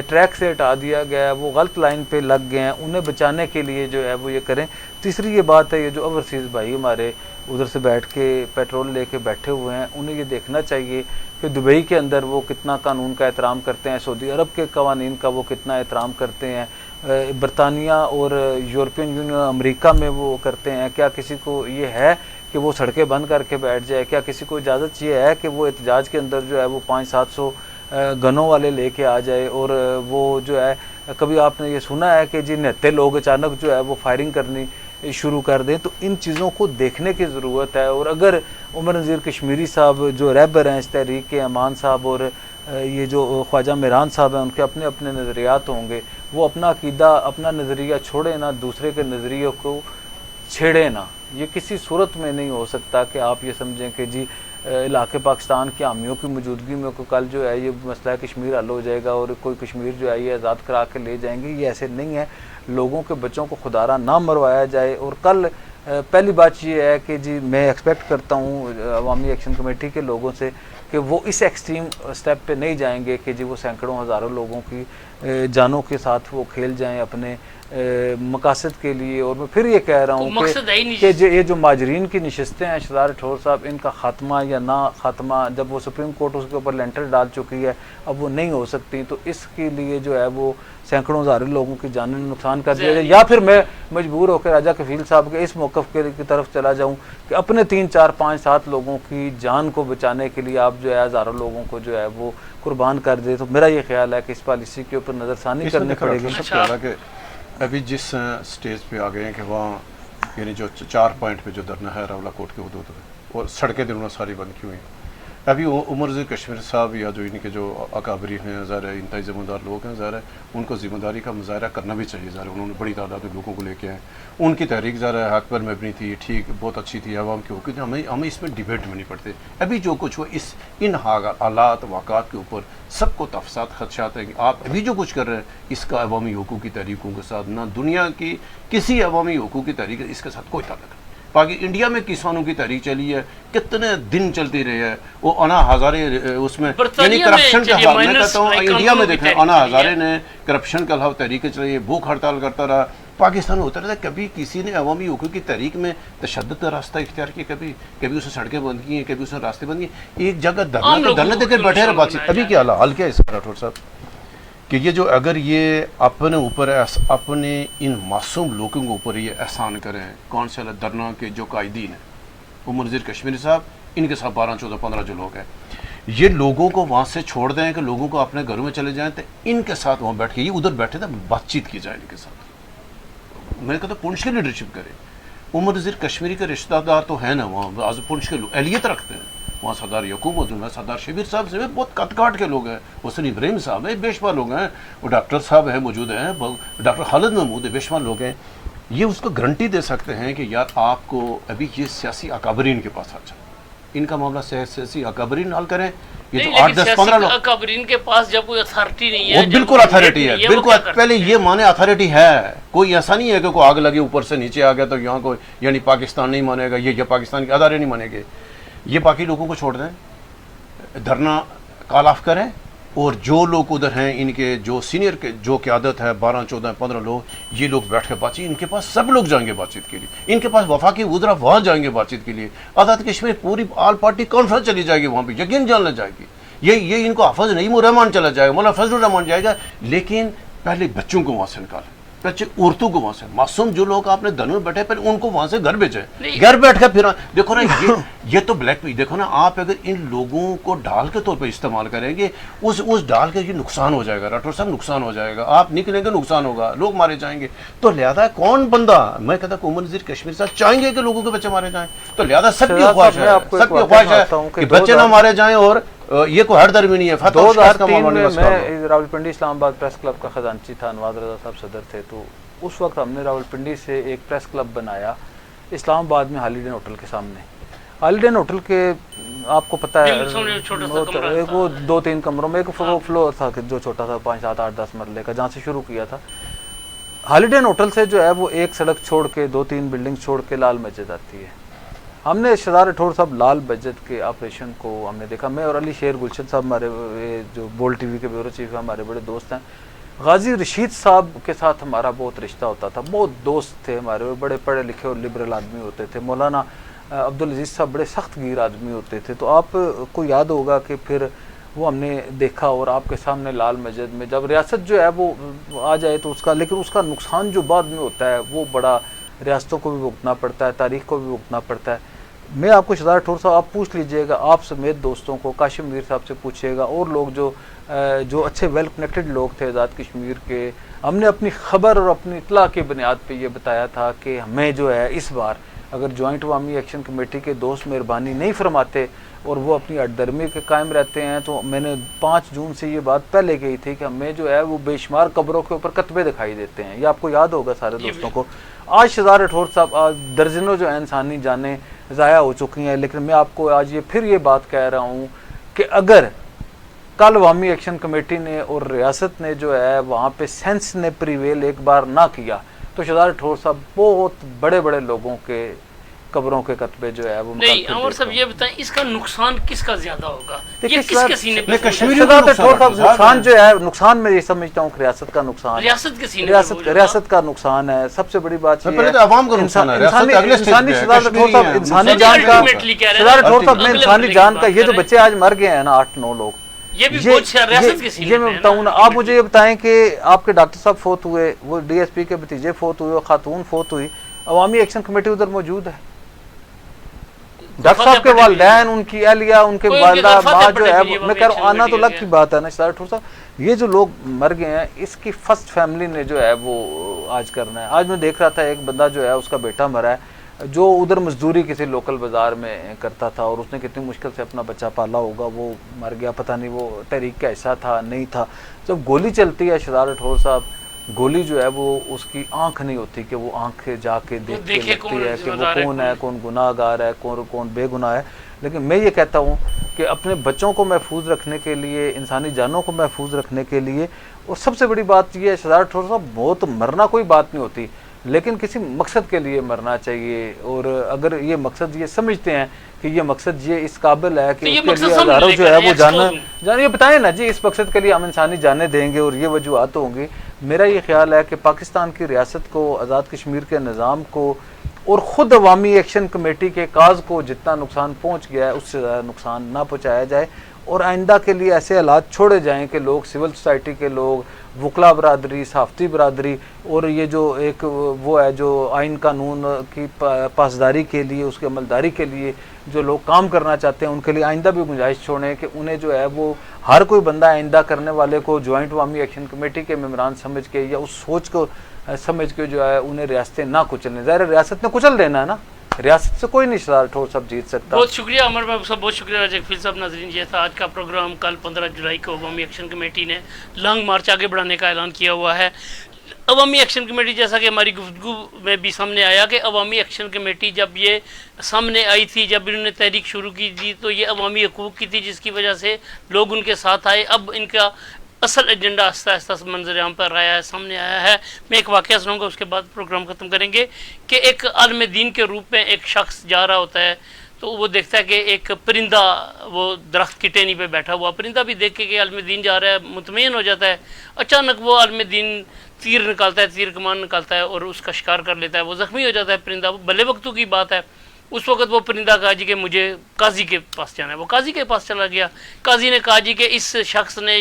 ٹریک سے ہٹا دیا گیا ہے، وہ غلط لائن پہ لگ گئے ہیں، انہیں بچانے کے لیے جو ہے وہ یہ کریں. تیسری یہ بات ہے، یہ جو اوورسیز بھائی ہمارے ادھر سے بیٹھ کے پیٹرول لے کے بیٹھے ہوئے ہیں، انہیں یہ دیکھنا چاہیے کہ دبئی کے اندر وہ کتنا قانون کا احترام کرتے ہیں، سعودی عرب کے قوانین کا وہ کتنا احترام کرتے ہیں، برطانیہ اور یورپین یونین امریکہ میں وہ کرتے ہیں. کیا کسی کو یہ ہے کہ وہ سڑکیں بند کر کے بیٹھ جائے؟ کیا کسی کو اجازت یہ ہے کہ وہ احتجاج کے اندر جو ہے وہ 500-700 گنوں والے لے کے آ جائے؟ اور وہ جو ہے کبھی آپ نے یہ سنا ہے کہ جی نہتے لوگ اچانک جو ہے وہ فائرنگ کرنی شروع کر دیں؟ تو ان چیزوں کو دیکھنے کی ضرورت ہے. اور اگر عمر نذیر کشمیری صاحب جو رہبر ہیں اس تحریک کے، امان صاحب اور یہ جو خواجہ میران صاحب ہیں، ان کے اپنے اپنے نظریات ہوں گے، وہ اپنا عقیدہ، اپنا نظریہ چھوڑے نہ، دوسرے کے نظریے کو چھیڑے نہ. یہ کسی صورت میں نہیں ہو سکتا کہ آپ یہ سمجھیں کہ جی علاقے پاکستان کے حامیوں کی موجودگی میں کو کل جو ہے یہ مسئلہ کشمیر حل ہو جائے گا اور کوئی کشمیر جو ہے یہ آزاد کرا کے لے جائیں گے. یہ ایسے نہیں ہے. لوگوں کے بچوں کو خدارہ نہ مروایا جائے. اور کل پہلی بات یہ ہے کہ جی میں ایکسپیکٹ کرتا ہوں عوامی ایکشن کمیٹی کے لوگوں سے کہ وہ اس ایکسٹریم سٹیپ پہ نہیں جائیں گے کہ جی وہ سینکڑوں ہزاروں لوگوں کی جانوں کے ساتھ وہ کھیل جائیں اپنے مقاصد کے لیے. اور میں پھر یہ کہہ رہا ہوں کہ یہ جو ماجرین کی نشستیں ہیں شہزاد راٹھور صاحب، ان کا خاتمہ یا نہ خاتمہ، جب وہ سپریم کورٹ اس کے اوپر لینٹر ڈال چکی ہے، اب وہ نہیں ہو سکتی. تو اس کے لیے جو ہے وہ سینکڑوں ہزاروں لوگوں کی جانیں نقصان کر دیا جائے. یا پھر میں مجبور ہو کے راجہ کفیل صاحب کے اس موقف کی طرف چلا جاؤں کہ اپنے 3 4 5 7 لوگوں کی جان کو بچانے کے لیے آپ جو ہے ہزاروں لوگوں کو جو ہے وہ قربان کر دے. تو میرا یہ خیال ہے کہ اس پالیسی کے اوپر نظر ثانی کرنی پڑے گی. کہ ابھی جس سٹیج پہ آ گئے ہیں کہ وہاں یعنی جو 4 پوائنٹ پہ جو دھرنا ہے راولا کوٹ کے حدود میں، اور سڑکیں دنوں ساری بند کی ہوئی ہیں. ابھی عمر نذیر کشمیری صاحب یا جو ان کے جو اکابرین ہیں، ظاہر ہے انتہائی ذمہ دار لوگ ہیں، ظاہر ہے ان کو ذمہ داری کا مظاہرہ کرنا بھی چاہیے. ظاہر ہے انہوں نے بڑی تعداد میں لوگوں کو لے کے آئے. ان کی تحریک ظاہر ہے حق پر مبنی تھی، ٹھیک، بہت اچھی تھی، عوام کے حقوق. ہمیں اس میں ڈیبیٹ میں نہیں پڑتے. ابھی جو کچھ ہوا ان حالات واقعات کے اوپر سب کو تفصیلات خدشات ہیں کہ آپ ابھی جو کچھ کر رہے ہیں اس کا عوامی حقوق کی تحریکوں کے ساتھ نہ دنیا کی کسی عوامی حقوق کی تحریک اس کے ساتھ کوئی تعلق نہیں. باقی انڈیا میں کسانوں کی تحریک چلی ہے، کتنے دن چلتی رہی ہے. وہ انا ہزارے اس میں یعنی کرپشن کا حال، میں کہتا ہوں انڈیا میں دیکھیں انا ہزارے نے کرپشن کا خلاف تحریکیں چلائی، بھوک ہڑتال کرتا رہا. پاکستان میں ہوتا رہتا ہے کبھی کسی نے عوامی حقوق کی تحریک میں تشدد کا راستہ اختیار کیا، کبھی اسے سڑکیں بند کی ہیں، کبھی اسے راستے بند کیے. ایک جگہ دھرنا دے کے بیٹھے رہے بات چیت. ابھی کیا حال کیا ہے اس کا راٹھور صاحب کہ یہ جو اگر یہ اپنے اوپر اپنے ان معصوم لوگوں کے اوپر یہ احسان کریں، کون سے دھرنا کے جو قائدین ہیں عمر نذیر کشمیری صاحب، ان کے ساتھ 12 14 15 جو لوگ ہیں، یہ لوگوں کو وہاں سے چھوڑ دیں کہ لوگوں کو اپنے گھروں میں چلے جائیں تو ان کے ساتھ وہاں بیٹھ کے یہ ادھر بیٹھے تھے بات چیت کی جائے ان کے ساتھ. میں کہتا ہوں پونچھ کی لیڈرشپ کرے. عمر نذیر کشمیری کے رشتہ دار تو ہیں نا وہاں، پونچھ کے لوگ اہلیت رکھتے ہیں وہاں. سردار یعقوب موجود ہے، سردار شبیر صاحب سے بہت کٹ کاٹ کے لوگ ہیں، حسین ابراہیم صاحب ہیں، بے شمار لوگ ہیں، وہ ڈاکٹر صاحب ہیں موجود ہیں، ڈاکٹر خالد محمود ہے، بے شمار لوگ ہیں. یہ اس کو گارنٹی دے سکتے ہیں کہ یار آپ کو ابھی یہ سیاسی اکابرین کے پاس آ جائے، ان کا معاملہ سیاسی اکابرین حل کریں. یہ تو 8 10 15 لوگ اکابرین کے پاس جب کوئی اتھارٹی نہیں ہے، وہ بالکل اتھارٹی ہے، بالکل. پہلے یہ مانے اتھارٹی ہے، کوئی ایسا نہیں ہے کہ کوئی آگ لگے اوپر سے نیچے آ گیا تو یہاں کوئی یعنی پاکستان نہیں مانے گا، یہ پاکستان کے ادارے نہیں مانیں گے. یہ باقی لوگوں کو چھوڑ دیں، دھرنا کال آف کریں. اور جو لوگ ادھر ہیں ان کے جو سینئر کے جو قیادت ہے 12 14 15 لوگ، یہ لوگ بیٹھ کے بات چیت، ان کے پاس سب لوگ جائیں گے بات چیت کے لیے. ان کے پاس وفاقی وزراء وہاں جائیں گے بات چیت کے لیے. آزاد کشمیر پوری آل پارٹی کانفرنس چلی جائے گی وہاں پہ، یقین جاننا جائے گی. یہ ان کو حافظ نعیم الرحمان چلا جائے گا، مولانا فضل الرحمان جائے گا. لیکن پہلے بچوں کو وہاں سے نکالیں، بچے عورتوں کو وہاں سے، معصوم جو لوگ آپ نے دھرنے میں بیٹھے پہلے ان کو وہاں سے گھر بھیجیں. گھر بیٹھ کے پھر دیکھو نا یہ تو بلیک پی دیکھو نا. آپ اگر ان لوگوں کو ڈال کے طور پہ استعمال کریں گے، اس ڈال کے یہ نقصان ہو جائے گا. راٹھور صاحب نقصان ہو جائے گا، آپ نکلیں گے نقصان ہوگا، لوگ مارے جائیں گے. تو لہٰذا کون بندہ، میں کہتا ہوں عمر نذیر کشمیری صاحب چاہیں گے کہ لوگوں کے بچے مارے جائیں. تو لہٰذا سب کی خواہش ہے کہ بچے نہ مارے جائیں. اور یہ کوئی ہر درمی نہیں ہے. 2003 میں راولپنڈی اسلام آباد پریس کلب کا خزانچی تھا، نواز رضا صاحب صدر تھے. تو اس وقت ہم نے راولپنڈی سے ایک پریس کلب بنایا اسلام آباد میں ہالیڈے ہوٹل کے سامنے. ہالیڈے ہوٹل کے آپ کو پتہ ہے وہ 2-3 کمروں میں ایک فلور تھا جو چھوٹا تھا 5, 7, 8, 10 مرلے کا, جہاں سے شروع کیا تھا. ہالیڈے ہوٹل سے جو ہے وہ ایک سڑک چھوڑ کے 2-3 بلڈنگ چھوڑ کے لال مسجد آتی ہے. ہم نے شہزاد راٹھور صاحب لال مسجد کے آپریشن کو ہم نے دیکھا. میں اور علی شیر گلشن صاحب ہمارے جو بول ٹی وی کے بیورو چیف ہیں ہمارے بڑے دوست ہیں. غازی رشید صاحب کے ساتھ ہمارا بہت رشتہ ہوتا تھا, بہت دوست تھے ہمارے, بڑے پڑھے لکھے اور لبرل آدمی ہوتے تھے. مولانا عبدالعزیز صاحب بڑے سخت گیر آدمی ہوتے تھے. تو آپ کو یاد ہوگا کہ پھر وہ ہم نے دیکھا, اور آپ کے سامنے لال مسجد میں جب ریاست جو ہے وہ آ جائے تو اس کا, لیکن اس کا نقصان جو بعد میں ہوتا ہے وہ بڑا ریاستوں کو بھی بھگتنا پڑتا ہے, تاریخ کو بھی بھگتنا پڑتا ہے. میں آپ کو شہزاد راٹھور صاحب آپ پوچھ لیجئے گا, آپ سمیت دوستوں کو, کاشم میر صاحب سے پوچھیے گا, اور لوگ جو اچھے ویل کنیکٹڈ لوگ تھے آزاد کشمیر کے, ہم نے اپنی خبر اور اپنی اطلاع کی بنیاد پہ یہ بتایا تھا کہ ہمیں جو ہے اس بار اگر جوائنٹ عوامی ایکشن کمیٹی کے دوست مہربانی نہیں فرماتے اور وہ اپنی ہٹ درمی کے قائم رہتے ہیں, تو میں نے 5 جون سے یہ بات پہلے کہی تھی کہ ہمیں جو ہے وہ بے شمار قبروں کے اوپر کتبے دکھائی دیتے ہیں. یہ آپ کو یاد ہوگا سارے دوستوں کو. آج شہزاد راٹھور صاحب درجنوں جو انسانی جانیں ضائع ہو چکی ہیں, لیکن میں آپ کو آج پھر یہ بات کہہ رہا ہوں کہ اگر کل عوامی ایکشن کمیٹی نے اور ریاست نے جو ہے وہاں پہ سینس نے پریویل ایک بار نہ کیا تو شہزاد راٹھور صاحب بہت بڑے بڑے لوگوں کے قبروں کے کتبے جو ہے وہ نہیں. عمر صاحب یہ بتائیں اس کا نقصان کس کا زیادہ ہوگا, یہ کس کے سینے پہ؟ شہزاد راٹھور صاحب نقصان جو ہے, نقصان میں یہ سمجھتا ہوں کہ ریاست کا نقصان, ریاست کے سینے پہ ریاست کا نقصان ہے. سب سے بڑی بات یہ ہے عوام کا نقصان ہے, انسانی شہزاد راٹھور صاحب انسانی جان کا, شہزاد راٹھور صاحب میں انسانی جان کا, یہ جو بچے آج مر گئے ہیں نا 8-9 لوگ, یہ بھی ریاست کے سینے یہ میں بتاؤں نا. آپ مجھے یہ بتائیں کہ آپ کے ڈاکٹر صاحب فوت ہوئے, وہ ڈی ایس پی کے بھتیجے فوت ہوئے, خاتون فوت ہوئی, عوامی ایکشن کمیٹی ادھر موجود ہے. ڈاکٹر صاحب کے والدین, ان کی اہلیہ, ان کے والدہ ماں جو ہے, میں کہہ رہا ہوں آنا تو الگ کی بات ہے نا. شہزاد راٹھور صاحب یہ جو لوگ مر گئے ہیں اس کی فرسٹ فیملی نے جو ہے وہ آج کرنا ہے. آج میں دیکھ رہا تھا ایک بندہ جو ہے اس کا بیٹا مرا ہے جو ادھر مزدوری کسی لوکل بازار میں کرتا تھا, اور اس نے کتنی مشکل سے اپنا بچہ پالا ہوگا, وہ مر گیا. پتہ نہیں وہ تحریک کا حصہ تھا نہیں تھا. جب گولی چلتی ہے شہزاد راٹھور صاحب, گولی جو ہے وہ اس کی آنکھ نہیں ہوتی کہ وہ آنکھ جا کے دیکھ کے لگتی ہے کہ وہ کون ہے, کون گناہ گار ہے, کون بے گناہ ہے. لیکن میں یہ کہتا ہوں کہ اپنے بچوں کو محفوظ رکھنے کے لیے, انسانی جانوں کو محفوظ رکھنے کے لیے, اور سب سے بڑی بات یہ ہے شہزاد راٹھور صاحب موت مرنا کوئی بات نہیں ہوتی, لیکن کسی مقصد کے لیے مرنا چاہیے. اور اگر یہ مقصد یہ سمجھتے ہیں کہ یہ مقصد یہ اس قابل ہے کہ اس کے لیے ہزاروں جو ہے وہ جانا, یہ بتائیں نا جی اس مقصد کے لیے ہم انسانی جانیں دیں گے, اور یہ وجوہات ہوں گی. میرا یہ خیال ہے کہ پاکستان کی ریاست کو, آزاد کشمیر کے نظام کو, اور خود عوامی ایکشن کمیٹی کے کاز کو جتنا نقصان پہنچ گیا ہے اس سے زیادہ نقصان نہ پہنچایا جائے, اور آئندہ کے لیے ایسے حالات چھوڑے جائیں کہ لوگ, سول سوسائٹی کے لوگ, وکلا برادری, صحافتی برادری, اور یہ جو ایک وہ ہے جو آئین قانون کی پاسداری کے لیے, اس کی عملداری کے لیے جو لوگ کام کرنا چاہتے ہیں, ان کے لیے آئندہ بھی گنجائش چھوڑیں کہ انہیں جو ہے وہ ہر کوئی بندہ آئندہ کرنے والے کو جوائنٹ عوامی ایکشن کمیٹی کے ممبران سمجھ کے یا اس سوچ کو سمجھ کے جو ہے انہیں ریاستیں نہ کچلیں. ظاہر ریاست نے کچل دینا ہے نا, ریاست سے کوئی نہیں شہزاد راٹھور صاحب جیت سکتا. بہت شکریہ عمر محبوب صاحب, بہت شکریہ راجہ کفیل صاحب. ناظرین یہ تھا آج کا پروگرام. کل 15 جولائی کو عوامی ایکشن کمیٹی نے لانگ مارچ آگے بڑھانے کا اعلان کیا ہوا ہے. عوامی ایکشن کمیٹی, جیسا کہ ہماری گفتگو میں بھی سامنے آیا کہ عوامی ایکشن کمیٹی جب یہ سامنے آئی تھی, جب انہوں نے تحریک شروع کی تھی, تو یہ عوامی حقوق کی تھی جس کی وجہ سے لوگ ان کے ساتھ آئے. اب ان کا اصل ایجنڈا آہستہ آہستہ منظر عام پر آیا ہے, سامنے آیا ہے. میں ایک واقعہ سناؤں گا, اس کے بعد پروگرام ختم کریں گے. کہ ایک عالم دین کے روپ میں ایک شخص جا رہا ہوتا ہے, تو وہ دیکھتا ہے کہ ایک پرندہ وہ درخت کی ٹہنی پہ بیٹھا ہوا, پرندہ بھی دیکھ کے کہ عالم دین جا رہا ہے مطمئن ہو جاتا ہے. اچانک وہ عالم دین تیر نکالتا ہے, تیر کمان نکالتا ہے اور اس کا شکار کر لیتا ہے. وہ زخمی ہو جاتا ہے پرندہ. وہ بھلے وقتوں کی بات ہے. اس وقت وہ پرندہ کہا جی کہ مجھے قاضی کے پاس جانا ہے. وہ قاضی کے پاس چلا گیا. قاضی نے کہا جی کہ اس شخص نے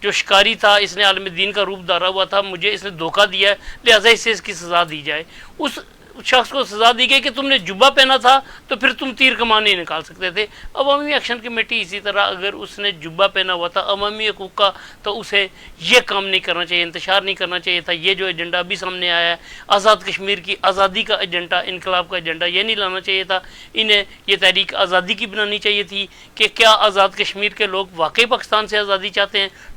جو شکاری تھا, اس نے عالم دین کا روپ دھارا ہوا تھا, مجھے اس نے دھوکہ دیا ہے, لہٰذا اسے اس کی سزا دی جائے. اس شخص کو سزا دی گئی کہ تم نے جبہ پہنا تھا تو پھر تم تیر کمان نہیں نکال سکتے تھے. عوامی ایکشن کمیٹی اسی طرح, اگر اس نے جبہ پہنا ہوا تھا عوامی حقوق کا, تو اسے یہ کام نہیں کرنا چاہیے, انتشار نہیں کرنا چاہیے تھا. یہ جو ایجنڈا ابھی سامنے آیا ہے, آزاد کشمیر کی آزادی کا ایجنڈا, انقلاب کا ایجنڈا, یہ نہیں لانا چاہیے تھا. انہیں یہ تحریک آزادی کی بنانی چاہیے تھی کہ کیا آزاد کشمیر کے لوگ واقعی پاکستان سے آزادی چاہتے ہیں.